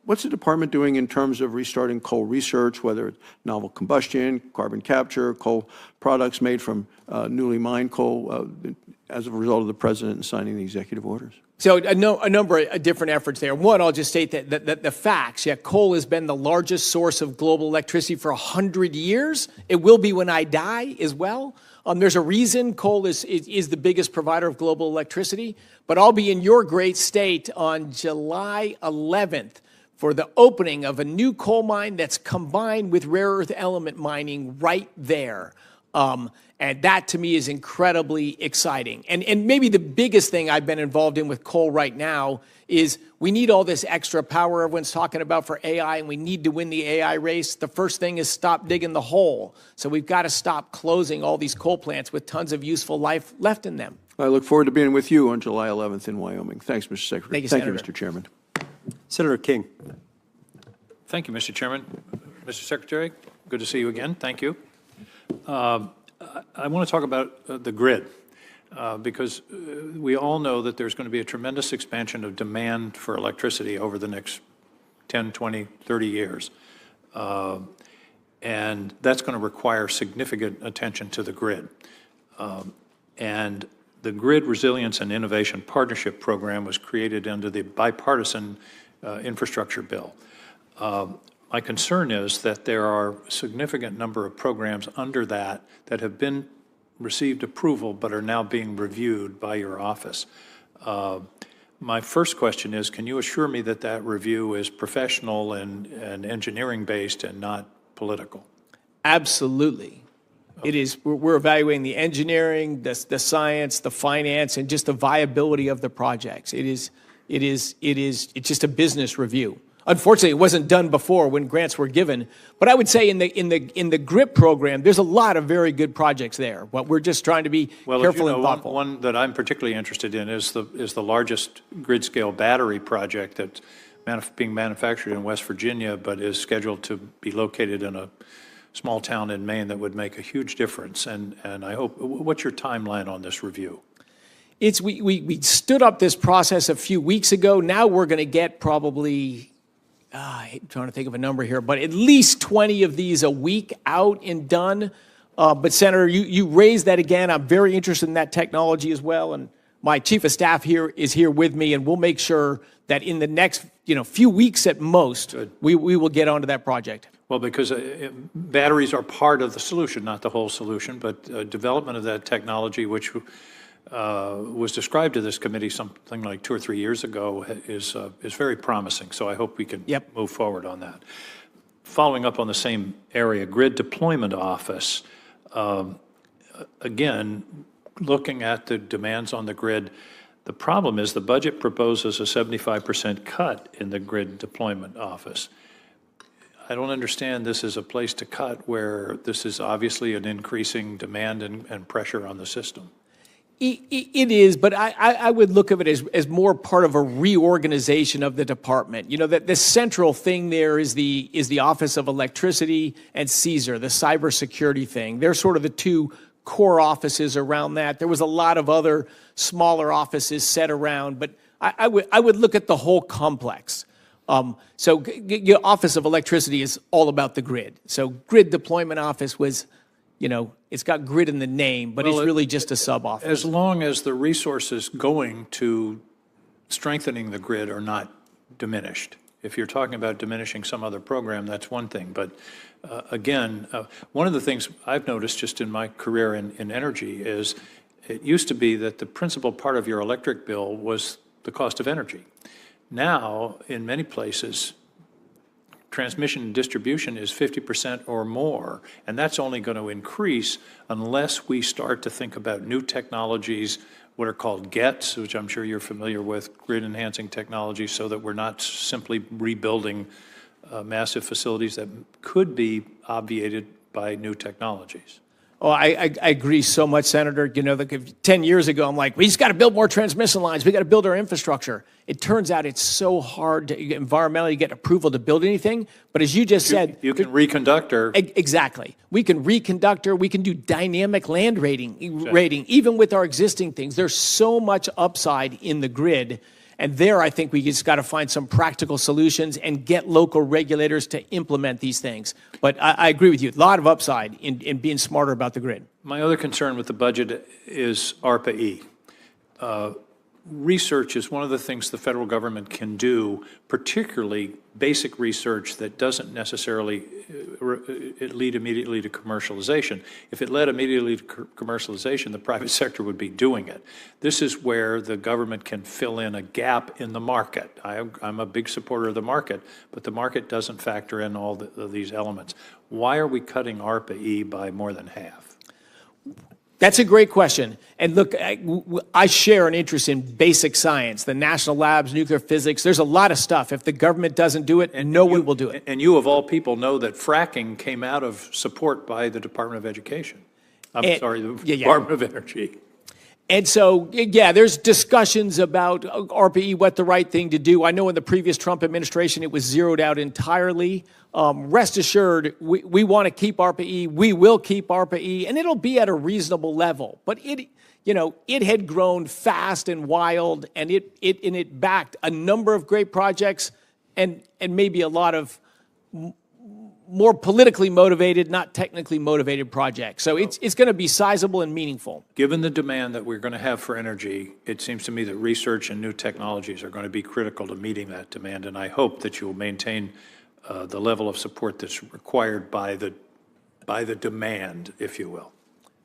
What's the department doing in terms of restarting coal research, whether it's novel combustion, carbon capture, coal products made from newly mined coal, as a result of the president signing the executive orders? So a number of different efforts there. One, I'll just state that the facts. Yeah, coal has been the largest source of global electricity for 100 years. It will be when I die as well. There's a reason coal is the biggest provider of global electricity. But I'll be in your great state on July 11th for the opening of a new coal mine that's combined with rare earth element mining right there. And that, to me, is incredibly exciting. And maybe the biggest thing I've been involved in with coal right now is we need all this extra power everyone's talking about for AI, and we need to win the AI race. The first thing is stop digging the hole. So we've got to stop closing all these coal plants with tons of useful life left in them. I look forward to being with you on July 11th in Wyoming. Thanks, Mr. Secretary. Thank you, Mr. Chairman. Senator King. Thank you, Mr. Chairman. Mr. Secretary, good to see you again. Thank you. I want to talk about the grid because we all know that there's going to be a tremendous expansion of demand for electricity over the next 10, 20, 30 years. And that's going to require significant attention to the grid. And the Grid Resilience and Innovation Partnership Program was created under the bipartisan infrastructure bill. My concern is that there are a significant number of programs under that have been received approval but are now being reviewed by your office. My first question is, can you assure me that that review is professional and engineering-based and not political? Absolutely. It is. We're evaluating the engineering, the science, the finance, and just the viability of the projects. It's just a business review. Unfortunately, it wasn't done before when grants were given. But I would say in the GRIP program, there's a lot of very good projects there. But we're just trying to be careful and thoughtful. One that I'm particularly interested in is the largest grid-scale battery project that's being manufactured in West Virginia, but is scheduled to be located in a small town in Maine that would make a huge difference. And I hope, what's your timeline on this review? We stood up this process a few weeks ago. Now we're going to get probably, I'm trying to think of a number here, but at least 20 of these a week out and done. But Senator, you raised that again. I'm very interested in that technology as well. And my chief of staff here is here with me, and we'll make sure that in the next few weeks at most, we will get onto that project. Well, because batteries are part of the solution, not the whole solution, but development of that technology, which was described to this committee something like 2 or 3 years ago, is very promising. So I hope we can move forward on that. Following up on the same area, Grid Deployment Office, again, looking at the demands on the grid, the problem is the budget proposes a 75% cut in the Grid Deployment Office. I don't understand this is a place to cut where this is obviously an increasing demand and pressure on the system. It is, but I would look at it as more part of a reorganization of the department. That the central thing there is the Office of Electricity and CSER, the cybersecurity thing. They're sort of the two core offices around that. There was a lot of other smaller offices set around, but I would look at the whole complex. So your Office of Electricity is all about the grid. So Grid Deployment Office was, it's got grid in the name, but it's really just a sub-office. As long as the resources going to strengthening the grid are not diminished. If you're talking about diminishing some other program, that's one thing. But again, one of the things I've noticed just in my career in energy is it used to be that the principal part of your electric bill was the cost of energy. Now, in many places, transmission and distribution is 50% or more, and that's only going to increase unless we start to think about new technologies, what are called GETs, which I'm sure you're familiar with, grid-enhancing technologies, so that we're not simply rebuilding massive facilities that could be obviated by new technologies. Oh, I agree so much, Senator. You know, like 10 years ago, I'm like, we just got to build more transmission lines. We got to build our infrastructure. It turns out it's so hard to environmentally get approval to build anything. But as you just said, you can reconductor. Exactly. We can reconductor. We can do dynamic land rating, even with our existing things. There's so much upside in the grid. And there, I think we just got to find some practical solutions and get local regulators to implement these things. But I agree with you. A lot of upside in being smarter about the grid. My other concern with the budget is ARPA-E. Research is one of the things the federal government can do, particularly basic research that doesn't necessarily lead immediately to commercialization. If it led immediately to commercialization, the private sector would be doing it. This is where the government can fill in a gap in the market. I'm a big supporter of the market, but the market doesn't factor in all of these elements. Why are we cutting ARPA-E by more than half? That's a great question. And look, I share an interest in basic science, the national labs, nuclear physics. There's a lot of stuff. If the government doesn't do it, no one will do it. And you, of all people, know that fracking came out of support by the Department of Education. The Department of Energy. And so, yeah, there's discussions about ARPA-E, what the right thing to do. I know in the previous Trump administration, it was zeroed out entirely. Rest assured, we want to keep ARPA-E. We will keep ARPA-E, and it'll be at a reasonable level. But it had grown fast and wild, and it backed a number of great projects, and maybe a lot of more politically motivated, not technically motivated projects. So it's going to be sizable and meaningful. Given the demand that we're going to have for energy, it seems to me that research and new technologies are going to be critical to meeting that demand, and I hope that you will maintain the level of support that's required by the demand, if you will.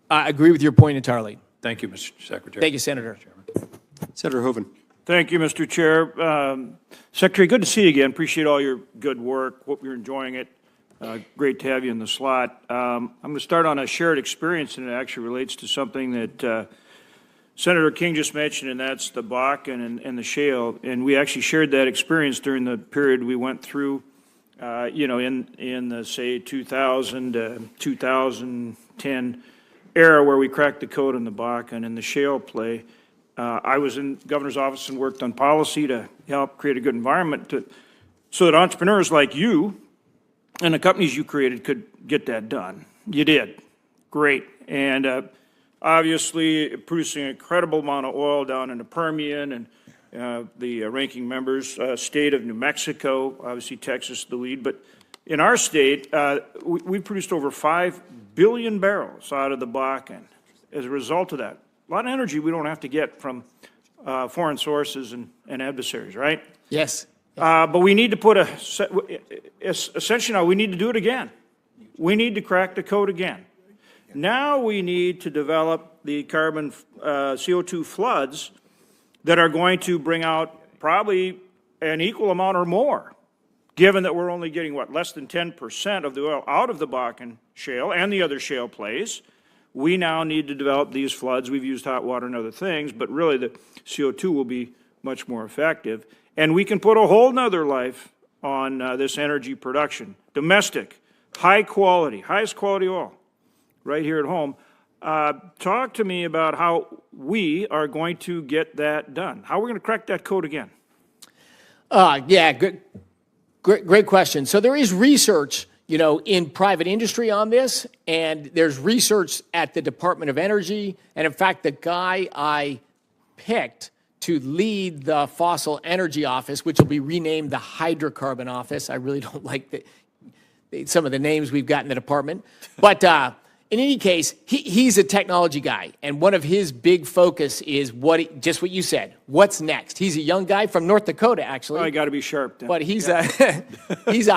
I agree with your point entirely. Thank you, Mr. Secretary. Thank you, Senator. Senator Hoeven. Thank you, Mr. Chair. Secretary, good to see you again. Appreciate all your good work. Hope you're enjoying it. Great to have you in the slot. I'm going to start on a shared experience, and it actually relates to something that Senator King just mentioned, and that's the Bakken and the shale. And we actually shared that experience during the period we went through, in the, say, 2000 2010 era where we cracked the code on the Bakken and the shale play. I was in the governor's office and worked on policy to help create a good environment so that entrepreneurs like you and the companies you created could get that done. You did. Great. And obviously producing an incredible amount of oil down in the Permian and the ranking member's state of New Mexico, obviously Texas the lead. But in our state, we produced over 5 billion barrels out of the Bakken as a result of that. A lot of energy we don't have to get from foreign sources and adversaries, right? Yes. But we need to put essentially now we need to do it again. We need to crack the code again. Now we need to develop the carbon CO2 floods that are going to bring out probably an equal amount or more, given that we're only getting, less than 10% of the oil out of the Bakken shale and the other shale plays. We now need to develop these floods. We've used hot water and other things, but really the CO2 will be much more effective. And we can put a whole nother life on this energy production. Domestic, high quality, highest quality oil, right here at home. Talk to me about how we are going to get that done. How are we going to crack that code again? Yeah, great question. So there is research, in private industry on this, and there's research at the Department of Energy. And in fact, the guy I picked to lead the fossil energy office, which will be renamed the hydrocarbon office. I really don't like some of the names we've got in the department. But in any case, he's a technology guy. And one of his big focus is just what you said. What's next? He's a young guy from North Dakota, actually. Oh, you got to be sharp then. But he's a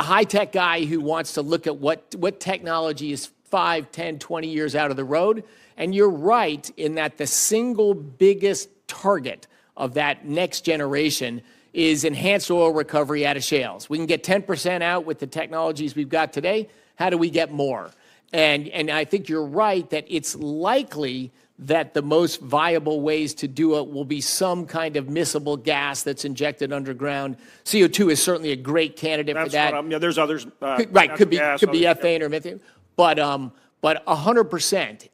high-tech guy who wants to look at what technology is 5, 10, 20 years out of the road. And you're right in that the single biggest target of that next generation is enhanced oil recovery out of shales. We can get 10% out with the technologies we've got today. How do we get more? And I think you're right that it's likely that the most viable ways to do it will be some kind of miscible gas that's injected underground. CO2 is certainly a great candidate for that. Yeah, there's others. Right, could be gas, ethane or methane, but 100%.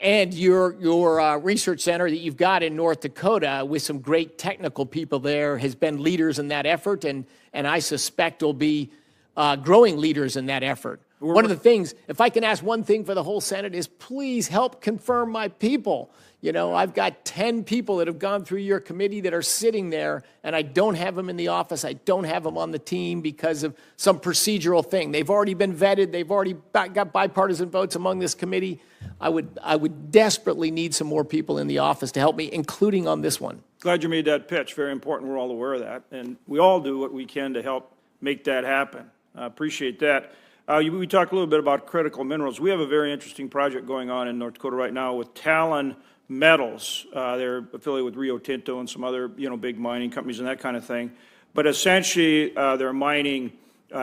And your research center that you've got in North Dakota with some great technical people there has been leaders in that effort, and I suspect will be growing leaders in that effort. One of the things, if I can ask one thing for the whole Senate, is please help confirm my people. You know, I've got 10 people that have gone through your committee that are sitting there, and I don't have them in the office. I don't have them on the team because of some procedural thing. They've already been vetted. They've already got bipartisan votes among this committee. I would desperately need some more people in the office to help me, including on this one. Glad you made that pitch. Very important. We're all aware of that. And we all do what we can to help make that happen. I appreciate that. We talked a little bit about critical minerals. We have a very interesting project going on in North Dakota right now with Talon Metals. They're affiliated with Rio Tinto and some other, big mining companies and that kind of thing. But essentially, they're mining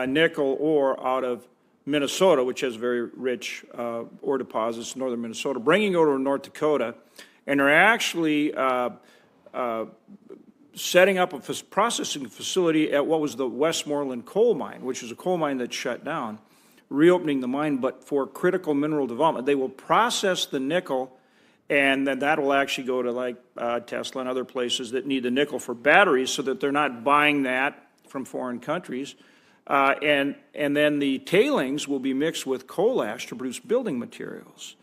nickel ore out of Minnesota, which has very rich ore deposits in northern Minnesota, bringing it over to North Dakota. And they're actually setting up a processing facility at what was the Westmoreland coal mine, which is a coal mine that shut down, reopening the mine, but for critical mineral development. They will process the nickel, and then that will actually go to like Tesla and other places that need the nickel for batteries so that they're not buying that from foreign countries. And then the tailings will be mixed with coal ash to produce building materials.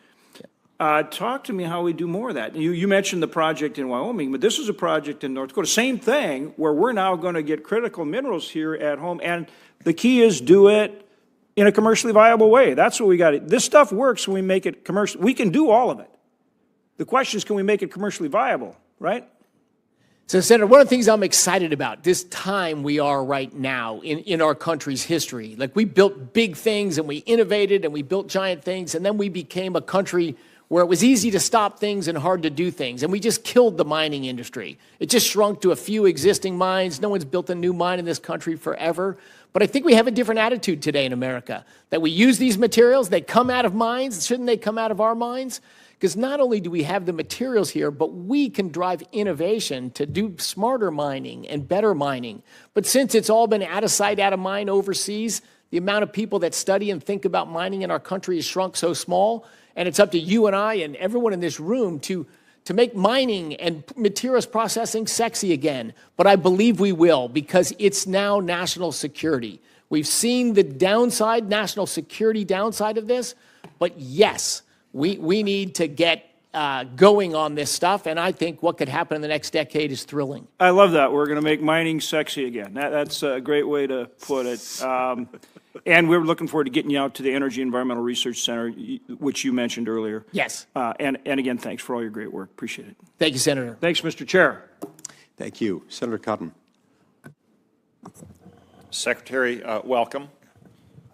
Talk to me how we do more of that. You mentioned the project in Wyoming, but this is a project in North Dakota. Same thing, where we're now going to get critical minerals here at home, and the key is do it in a commercially viable way. That's what we got. This stuff works when we make it commercial. We can do all of it. The question is, can we make it commercially viable, right? So, Senator, one of the things I'm excited about, this time we are right now in our country's history. Like, we built big things, and we innovated, and we built giant things, and then we became a country where it was easy to stop things and hard to do things, and we just killed the mining industry. It just shrunk to a few existing mines. No one's built a new mine in this country forever. But I think we have a different attitude today in America, that we use these materials, they come out of mines. Shouldn't they come out of our mines? Because not only do we have the materials here, but we can drive innovation to do smarter mining and better mining. But since it's all been out of sight, out of mind overseas, the amount of people that study and think about mining in our country has shrunk so small, and it's up to you and I and everyone in this room to make mining and materials processing sexy again. But I believe we will, because it's now national security. We've seen the downside, national security downside of this, but yes, we need to get going on this stuff, and I think what could happen in the next decade is thrilling. I love that. We're going to make mining sexy again. That's a great way to put it. And we're looking forward to getting you out to the Energy Environmental Research Center, which you mentioned earlier. Yes. And again, thanks for all your great work. Appreciate it. Thank you, Senator. Thanks, Mr. Chair. Thank you. Senator Cotton. Secretary, welcome.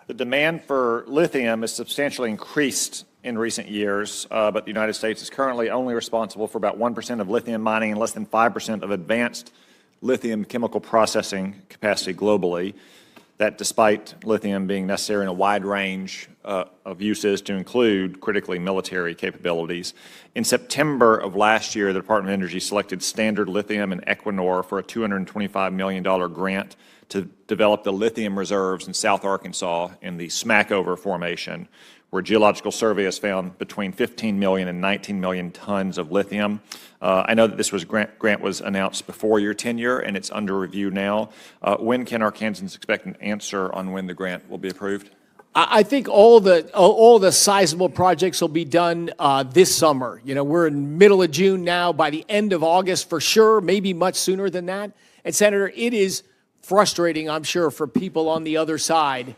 The demand for lithium has substantially increased in recent years, but the United States is currently only responsible for about 1% of lithium mining and less than 5% of advanced lithium chemical processing capacity globally. That despite lithium being necessary in a wide range of uses to include critically military capabilities. In September of last year, the Department of Energy selected Standard Lithium and Equinor for a $225 million grant to develop the lithium reserves in South Arkansas in the Smackover Formation, where geological survey has found between 15 million and 19 million tons of lithium. I know that this grant was announced before your tenure, and it's under review now. When can Arkansans expect an answer on when the grant will be approved? I think all the sizable projects will be done this summer. You know, we're in middle of June now. By the end of August, for sure, maybe much sooner than that. And Senator, it is frustrating, I'm sure, for people on the other side.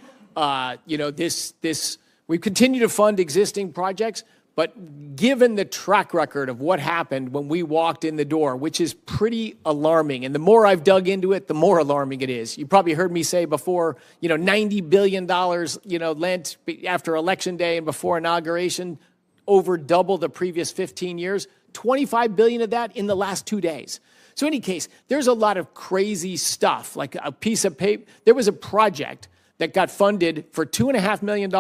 We continue to fund existing projects, but given the track record of what happened when we walked in the door, which is pretty alarming, and the more I've dug into it, the more alarming it is. You probably heard me say before, $90 billion, lent after Election Day and before inauguration, over double the previous 15 years, $25 billion of that in the last 2 days. So in any case, there's a lot of crazy stuff, like a piece of paper. There was a project that got funded for $2.5 million,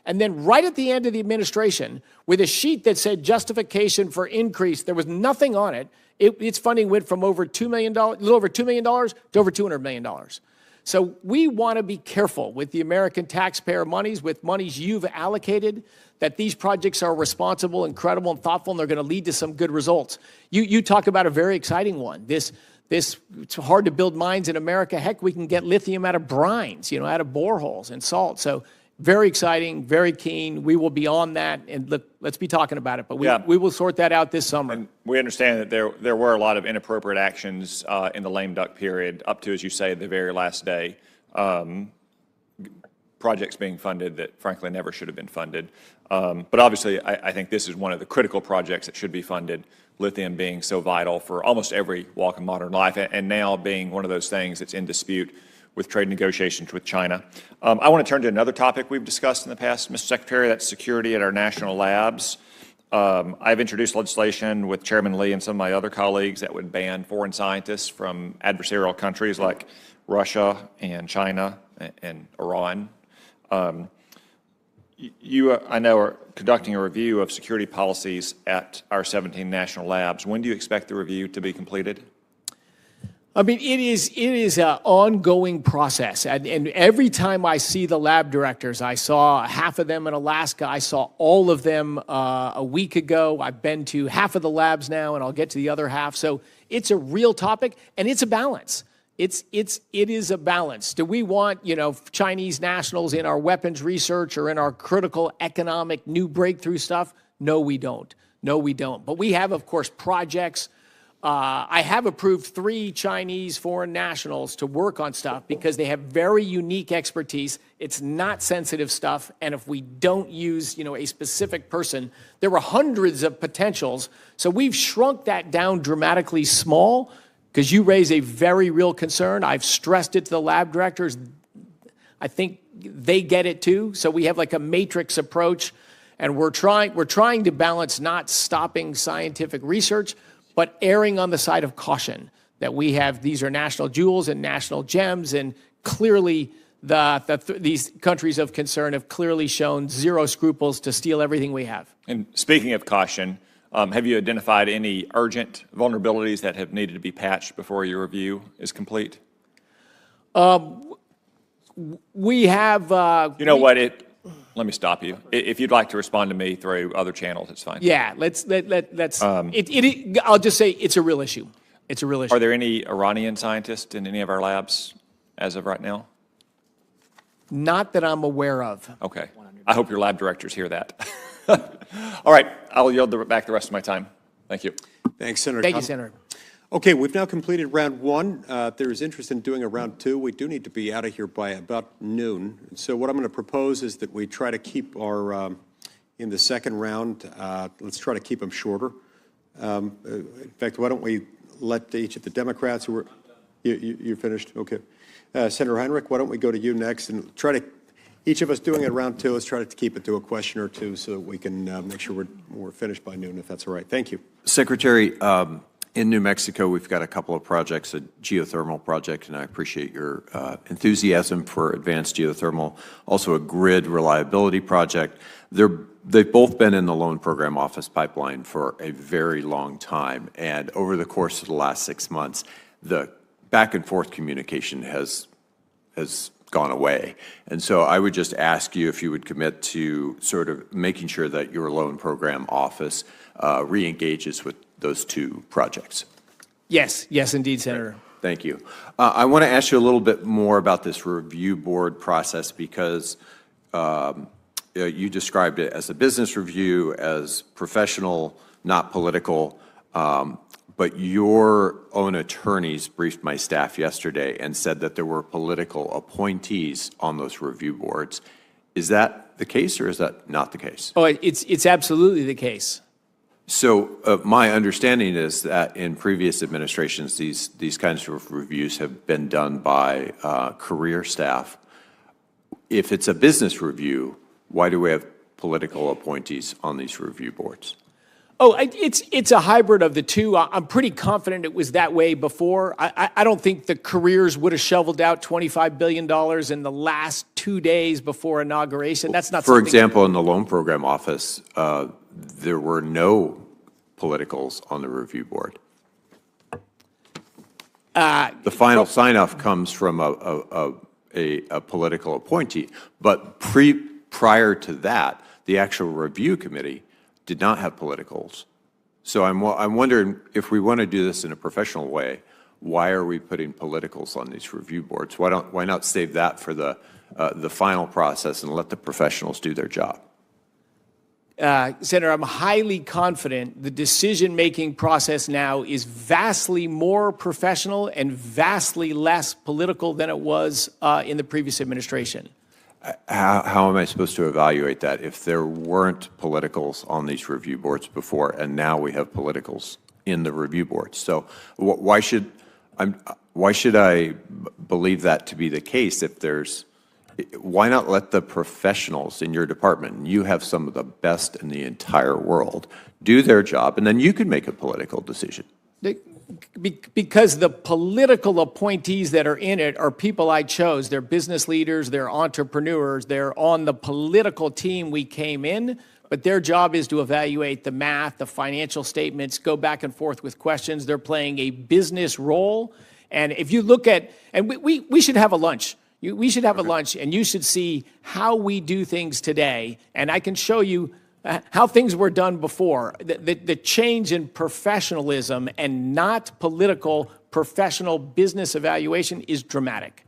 and then right at the end of the administration, with a sheet that said justification for increase, there was nothing on it. Its funding went from over $2 million, a little over $2 million to over $200 million. So we want to be careful with the American taxpayer monies, with monies you've allocated, that these projects are responsible and credible and thoughtful, and they're going to lead to some good results. You talk about a very exciting one. It's hard to build mines in America. Heck, we can get lithium out of brines, out of boreholes and salt. So very exciting, very keen. We will be on that, and let's be talking about it. But we will sort that out this summer. And we understand that there were a lot of inappropriate actions in the lame duck period, up to, as you say, the very last day. Projects being funded that, frankly, never should have been funded. But obviously, I think this is one of the critical projects that should be funded, lithium being so vital for almost every walk of modern life, and now being one of those things that's in dispute with trade negotiations with China. I want to turn to another topic we've discussed in the past, Mr. Secretary, that's security at our national labs. I've introduced legislation with Chairman Lee and some of my other colleagues that would ban foreign scientists from adversarial countries like Russia and China and Iran. You, I know, are conducting a review of security policies at our 17 national labs. When do you expect the review to be completed? I mean, it is an ongoing process. And every time I see the lab directors, I saw half of them in Alaska. I saw all of them a week ago. I've been to half of the labs now, and I'll get to the other half. So it's a real topic, and it's a balance. It is a balance. Do we want, Chinese nationals in our weapons research or in our critical economic new breakthrough stuff? No, we don't. No, we don't. But we have, of course, projects. I have approved 3 Chinese foreign nationals to work on stuff because they have very unique expertise. It's not sensitive stuff. And if we don't use, a specific person, there were hundreds of potentials. So we've shrunk that down dramatically small, because you raise a very real concern. I've stressed it to the lab directors. I think they get it too. So we have like a matrix approach, and we're trying to balance not stopping scientific research, but erring on the side of caution, that we have, these are national jewels and national gems, and clearly these countries of concern have clearly shown zero scruples to steal everything we have. And speaking of caution, have you identified any urgent vulnerabilities that have needed to be patched before your review is complete? We have... you know what? Let me stop you. If you'd like to respond to me through other channels, it's fine. Yeah, let's I'll just say it's a real issue. It's a real issue. Are there any Iranian scientists in any of our labs as of right now? Not that I'm aware of. Okay. I hope your lab directors hear that. All right. I'll yield back the rest of my time. Thank you. Thanks, Senator. Thank you, Senator. Okay, we've now completed round 1. If there is interest in doing a round 2, we do need to be out of here by about noon. So what I'm going to propose is that we try to keep our, in the second round, let's try to keep them shorter. In fact, why don't we let each of the Democrats who were, you're finished? Okay. Senator Heinrich, why don't we go to you next and try to, each of us doing it round 2, let's try to keep it to a question or two so that we can make sure we're finished by noon, if that's all right. Thank you. Secretary, in New Mexico, we've got a couple of projects, a geothermal project, and I appreciate your enthusiasm for advanced geothermal, also a grid reliability project. They've both been in the Loan Program Office pipeline for a very long time, and over the course of the last 6 months, the back and forth communication has gone away. And so I would just ask you if you would commit to sort of making sure that your Loan Program Office re-engages with those 2 projects. Yes, yes, indeed, Senator. Thank you. I want to ask you a little bit more about this review board process because you described it as a business review, as professional, not political, but your own attorneys briefed my staff yesterday and said that there were political appointees on those review boards. Is that the case or is that not the case? Oh, it's absolutely the case. So my understanding is that in previous administrations, these kinds of reviews have been done by career staff. If it's a business review, why do we have political appointees on these review boards? Oh, it's a hybrid of the two. I'm pretty confident it was that way before. I don't think the careers would have shoveled out $25 billion in the last 2 days before inauguration. That's not For something. example, in the loan program office, there were no politicals on the review board. The final sign-off comes from a political appointee, but prior to that, the actual review committee did not have politicals. So I'm wondering, if we want to do this in a professional way, why are we putting politicals on these review boards? Why not save that for the final process and let the professionals do their job? Senator, I'm highly confident the decision-making process now is vastly more professional and vastly less political than it was in the previous administration. How am I supposed to evaluate that if there weren't politicals on these review boards before, and now we have politicals in the review boards? So why should I believe that to be the case if there's? Why not let the professionals in your department, and you have some of the best in the entire world, do their job, and then you can make a political decision? Because the political appointees that are in it are people I chose. They're business leaders, they're entrepreneurs, they're on the political team we came in, but their job is to evaluate the math, the financial statements, go back and forth with questions. They're playing a business role. And if you look at, and we should have a lunch. We should have a lunch, and you should see how we do things today, and I can show you how things were done before. The change in professionalism and not political professional business evaluation is dramatic.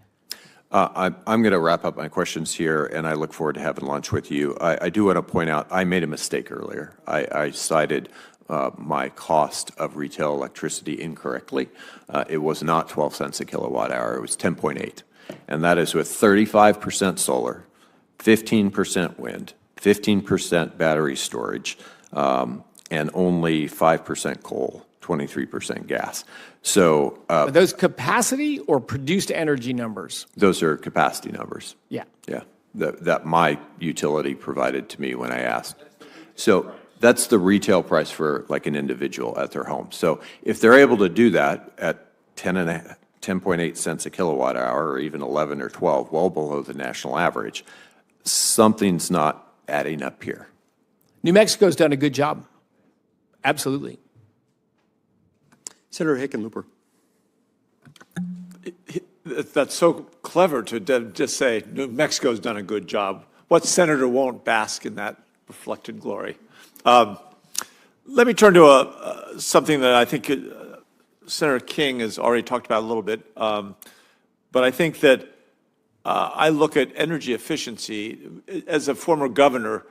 I'm going to wrap up my questions here, and I look forward to having lunch with you. I do want to point out I made a mistake earlier. I cited my cost of retail electricity incorrectly. It was not 12 cents a kilowatt hour. It was 10.8. And that is with 35% solar, 15% wind, 15% battery storage, and only 5% coal, 23% gas. So are those capacity or produced energy numbers? Those are capacity numbers. Yeah. Yeah, that my utility provided to me when I asked. So that's the retail price for like an individual at their home. So if they're able to do that at 10.8 cents a kilowatt hour, or even 11 or 12, well below the national average, something's not adding up here. New Mexico's done a good job. Absolutely. Senator Hickenlooper. That's so clever to just say New Mexico's done a good job. What senator won't bask in that reflected glory? Let me turn to something that I think Senator King has already talked about a little bit, but I think that I look at energy efficiency. As a former governor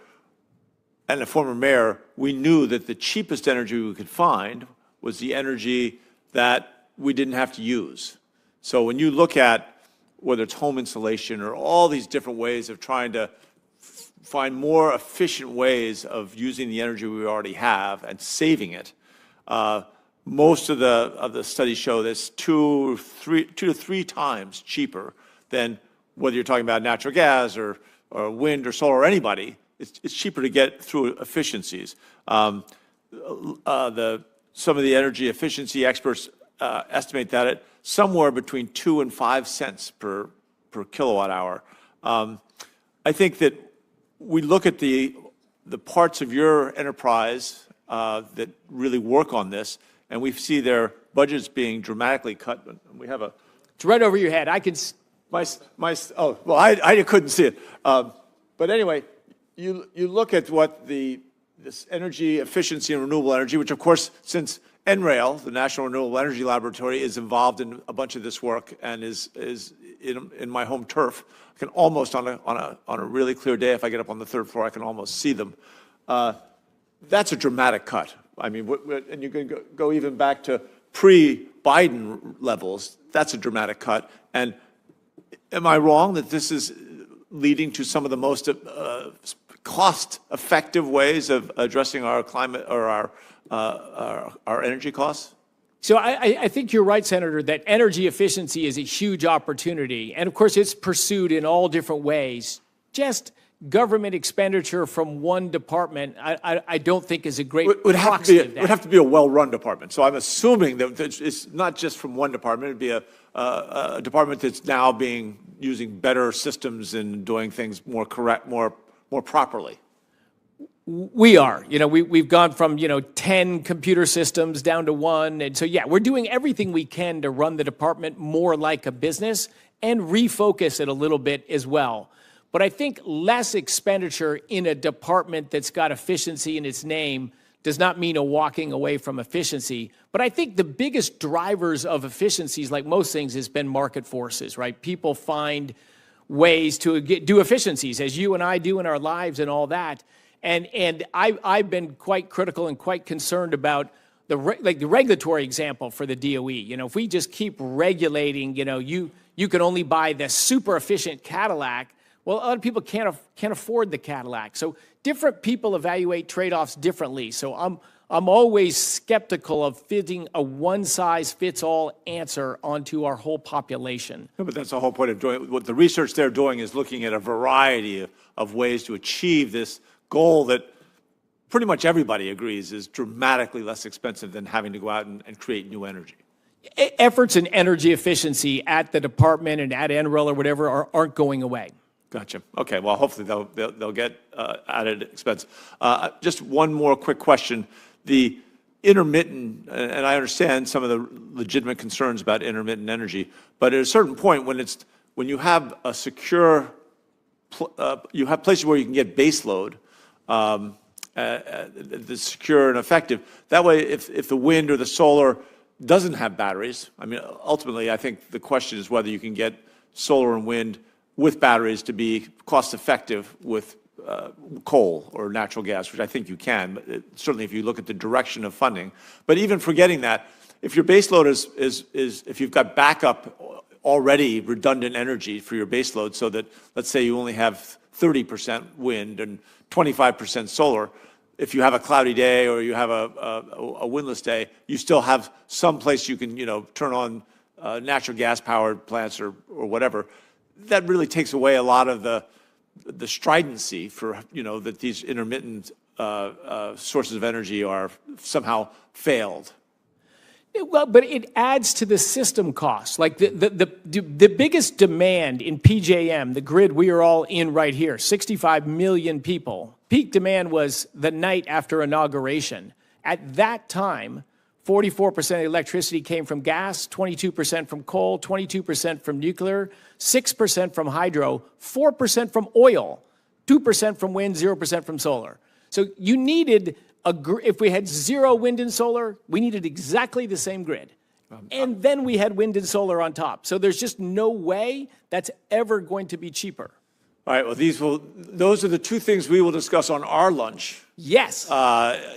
and a former mayor, we knew that the cheapest energy we could find was the energy that we didn't have to use. So when you look at whether it's home insulation or all these different ways of trying to find more efficient ways of using the energy we already have and saving it, most of the studies show this 2 to 3 times cheaper than whether you're talking about natural gas or wind or solar or anybody. It's cheaper to get through efficiencies. Some of the energy efficiency experts estimate that at somewhere between 2 and 5 cents per kilowatt hour. I think that we look at the parts of your enterprise that really work on this, and we see their budgets being dramatically cut. We have a. It's right over your head. I can. Oh well, I couldn't see it. But anyway, you look at what this energy efficiency and renewable energy, which of course, since NREL, the National Renewable Energy Laboratory, is involved in a bunch of this work and is in my home turf. I can almost on a really clear day, if I get up on the 3rd floor, I can almost see them. That's a dramatic cut. I mean, and you can go even back to pre-Biden levels. That's a dramatic cut. And am I wrong that this is leading to some of the most cost-effective ways of addressing our climate or our energy costs? So I think you're right, Senator, that energy efficiency is a huge opportunity. And of course, it's pursued in all different ways. Just government expenditure from one department, I don't think is a great would proxy of that. It would have to be a well-run department. So I'm assuming that it's not just from one department. It'd be a department that's now using better systems and doing things more properly. We are. We've gone from 10 computer systems down to 1, and so yeah, we're doing everything we can to run the department more like a business and refocus it a little bit as well. But I think less expenditure in a department that's got efficiency in its name does not mean a walking away from efficiency. But I think the biggest drivers of efficiencies, like most things, has been market forces, right? People find ways to do efficiencies, as you and I do in our lives and all that. And I've been quite critical and quite concerned about the regulatory example for the DOE. If we just keep regulating, you can only buy the super efficient Cadillac. Well, other people can't afford the Cadillac. So different people evaluate trade-offs differently. So I'm always skeptical of fitting a one-size-fits-all answer onto our whole population. No, but that's the whole point of doing what the research they're doing is looking at a variety of ways to achieve this goal that pretty much everybody agrees is dramatically less expensive than having to go out and create new energy. Efforts in energy efficiency at the department and at NREL or whatever aren't going away. Gotcha. Okay. Well, hopefully they'll get added expense. Just one more quick question: the intermittent, and I understand some of the legitimate concerns about intermittent energy, but at a certain point, when you have a secure, you have places where you can get base load. That's secure and effective. That way, if the wind or the solar doesn't have batteries, I mean, ultimately, I think the question is whether you can get solar and wind with batteries to be cost-effective with coal or natural gas, which I think you can, but certainly if you look at the direction of funding. But even forgetting that, if your base load is if you've got backup already redundant energy for your base load, so that, let's say you only have 30% wind and 25% solar. If you have a cloudy day or you have a windless day, you still have some place you can, turn on natural gas powered plants or whatever. That really takes away a lot of the stridency for, that these intermittent sources of energy are somehow failed. Well, but it adds to the system costs. Like the biggest demand in PJM, the grid we are all in right here, 65 million people. Peak demand was the night after inauguration. At that time, 44% of the electricity came from gas, 22% from coal, 22% from nuclear, 6% from hydro, 4% from oil, 2% from wind, 0% from solar. So you needed if we had zero wind and solar, we needed exactly the same grid. And then we had wind and solar on top. So there's just no way that's ever going to be cheaper. All right, well, those are the two things we will discuss on our lunch. Yes.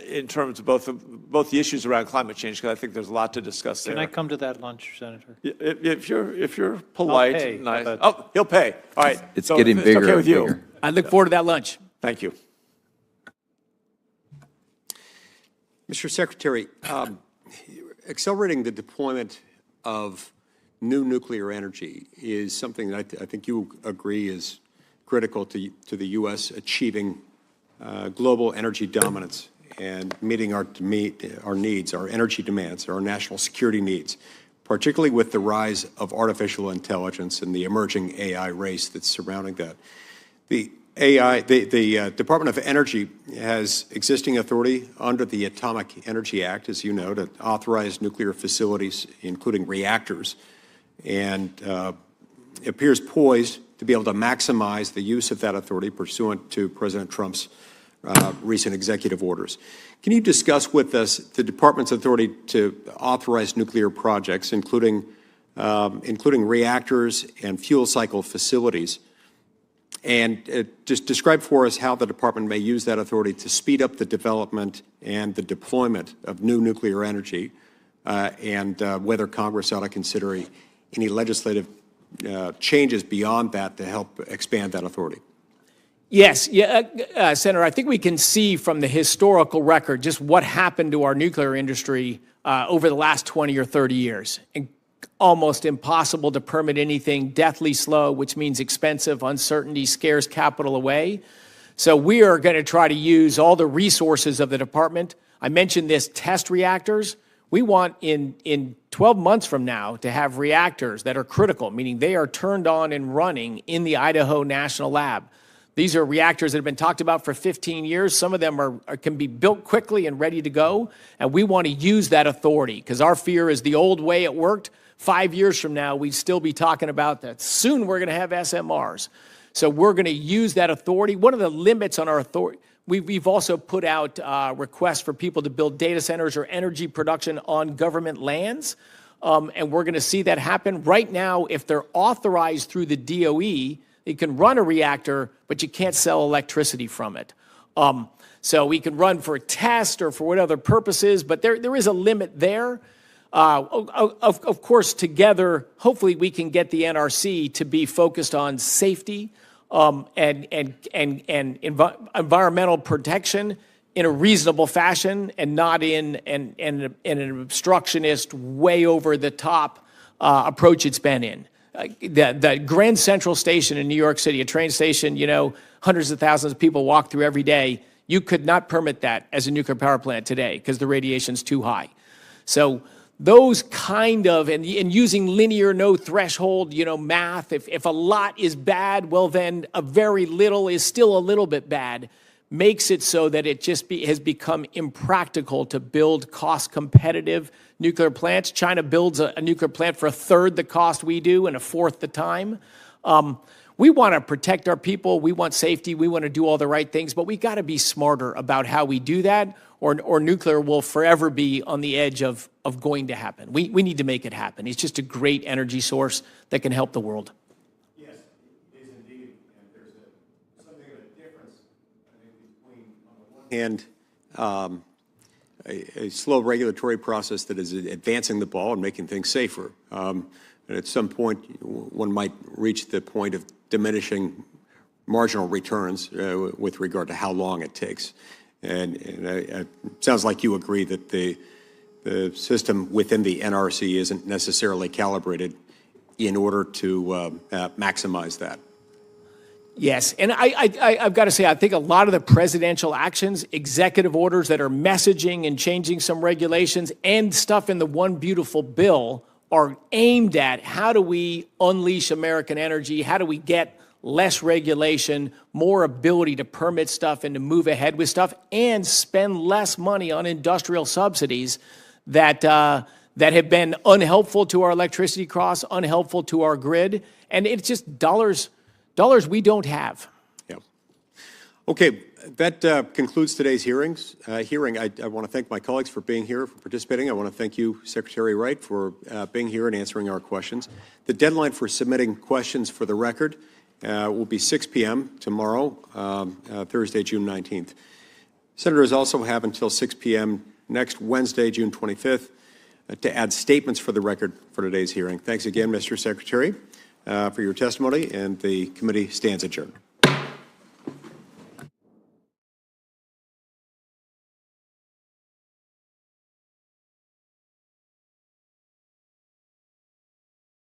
In terms of both the issues around climate change, because I think there's a lot to discuss there. Can I come to that lunch, Senator? If you're polite, pay. nice. Oh, he'll pay. All right. It's getting bigger. Okay with you. Bigger. I look forward to that lunch. Thank you. Mr. Secretary, accelerating the deployment of new nuclear energy is something that I think you agree is critical to the U.S. achieving global energy dominance and meeting our needs, our energy demands, our national security needs, particularly with the rise of artificial intelligence and the emerging AI race that's surrounding that. The Department of Energy has existing authority under the Atomic Energy Act, as you know, to authorize nuclear facilities, including reactors, and appears poised to be able to maximize the use of that authority pursuant to President Trump's recent executive orders. Can you discuss with us the department's authority to authorize nuclear projects, including reactors and fuel cycle facilities? And just describe for us how the department may use that authority to speed up the development and the deployment of new nuclear energy, and whether Congress ought to consider any legislative changes beyond that to help expand that authority. Yes, Senator, I think we can see from the historical record just what happened to our nuclear industry over the last 20 or 30 years. And almost impossible to permit anything, deathly slow, which means expensive, uncertainty, scares capital away. So we are going to try to use all the resources of the department. I mentioned this test reactors. We want in 12 months from now to have reactors that are critical, meaning they are turned on and running in the Idaho National Lab. These are reactors that have been talked about for 15 years. Some of them can be built quickly and ready to go, and we want to use that authority because our fear is the old way it worked. 5 years from now, we'd still be talking about that. Soon we're going to have SMRs. So we're going to use that authority. One of the limits on our authority, we've also put out requests for people to build data centers or energy production on government lands, and we're going to see that happen. Right now, if they're authorized through the DOE, you can run a reactor, but you can't sell electricity from it. So we can run for a test or for what other purposes, but there is a limit there. Of course, together, hopefully we can get the NRC to be focused on safety and environmental protection in a reasonable fashion and not in an obstructionist, way over the top approach it's been in. The Grand Central Station in New York City, a train station, you know, hundreds of thousands of people walk through every day. You could not permit that as a nuclear power plant today because the radiation's too high. So those kind of, and using linear, no threshold, you know, math, if a lot is bad, well then a very little is still a little bit bad, makes it so that it just has become impractical to build cost-competitive nuclear plants. China builds a nuclear plant for a third the cost we do and a fourth the time. We want to protect our people. We want safety. We want to do all the right things, but we got to be smarter about how we do that, or nuclear will forever be on the edge of going to happen. We need to make it happen. It's just a great energy source that can help the world. Yes, it is indeed. And there's something of a difference, I think, between, on the one hand, a slow regulatory process that is advancing the ball and making things safer. And at some point, one might reach the point of diminishing marginal returns with regard to how long it takes. And it sounds like you agree that the system within the NRC isn't necessarily calibrated in order to maximize that. Yes, and I've got to say, I think a lot of the presidential actions, executive orders that are messaging and changing some regulations, and stuff in the One Beautiful Bill are aimed at how do we unleash American energy, how do we get less regulation, more ability to permit stuff and to move ahead with stuff, and spend less money on industrial subsidies that have been unhelpful to our electricity costs, unhelpful to our grid, and it's just dollars we don't have. Yeah. Okay, that concludes today's hearing. I want to thank my colleagues for being here, for participating. I want to thank you, Secretary Wright, for being here and answering our questions. The deadline for submitting questions for the record will be 6 p.m. tomorrow, Thursday, June 19th. Senators also have until 6 p.m. next Wednesday, June 25th, to add statements for the record for today's hearing. Thanks again, Mr. Secretary, for your testimony, and the committee stands adjourned.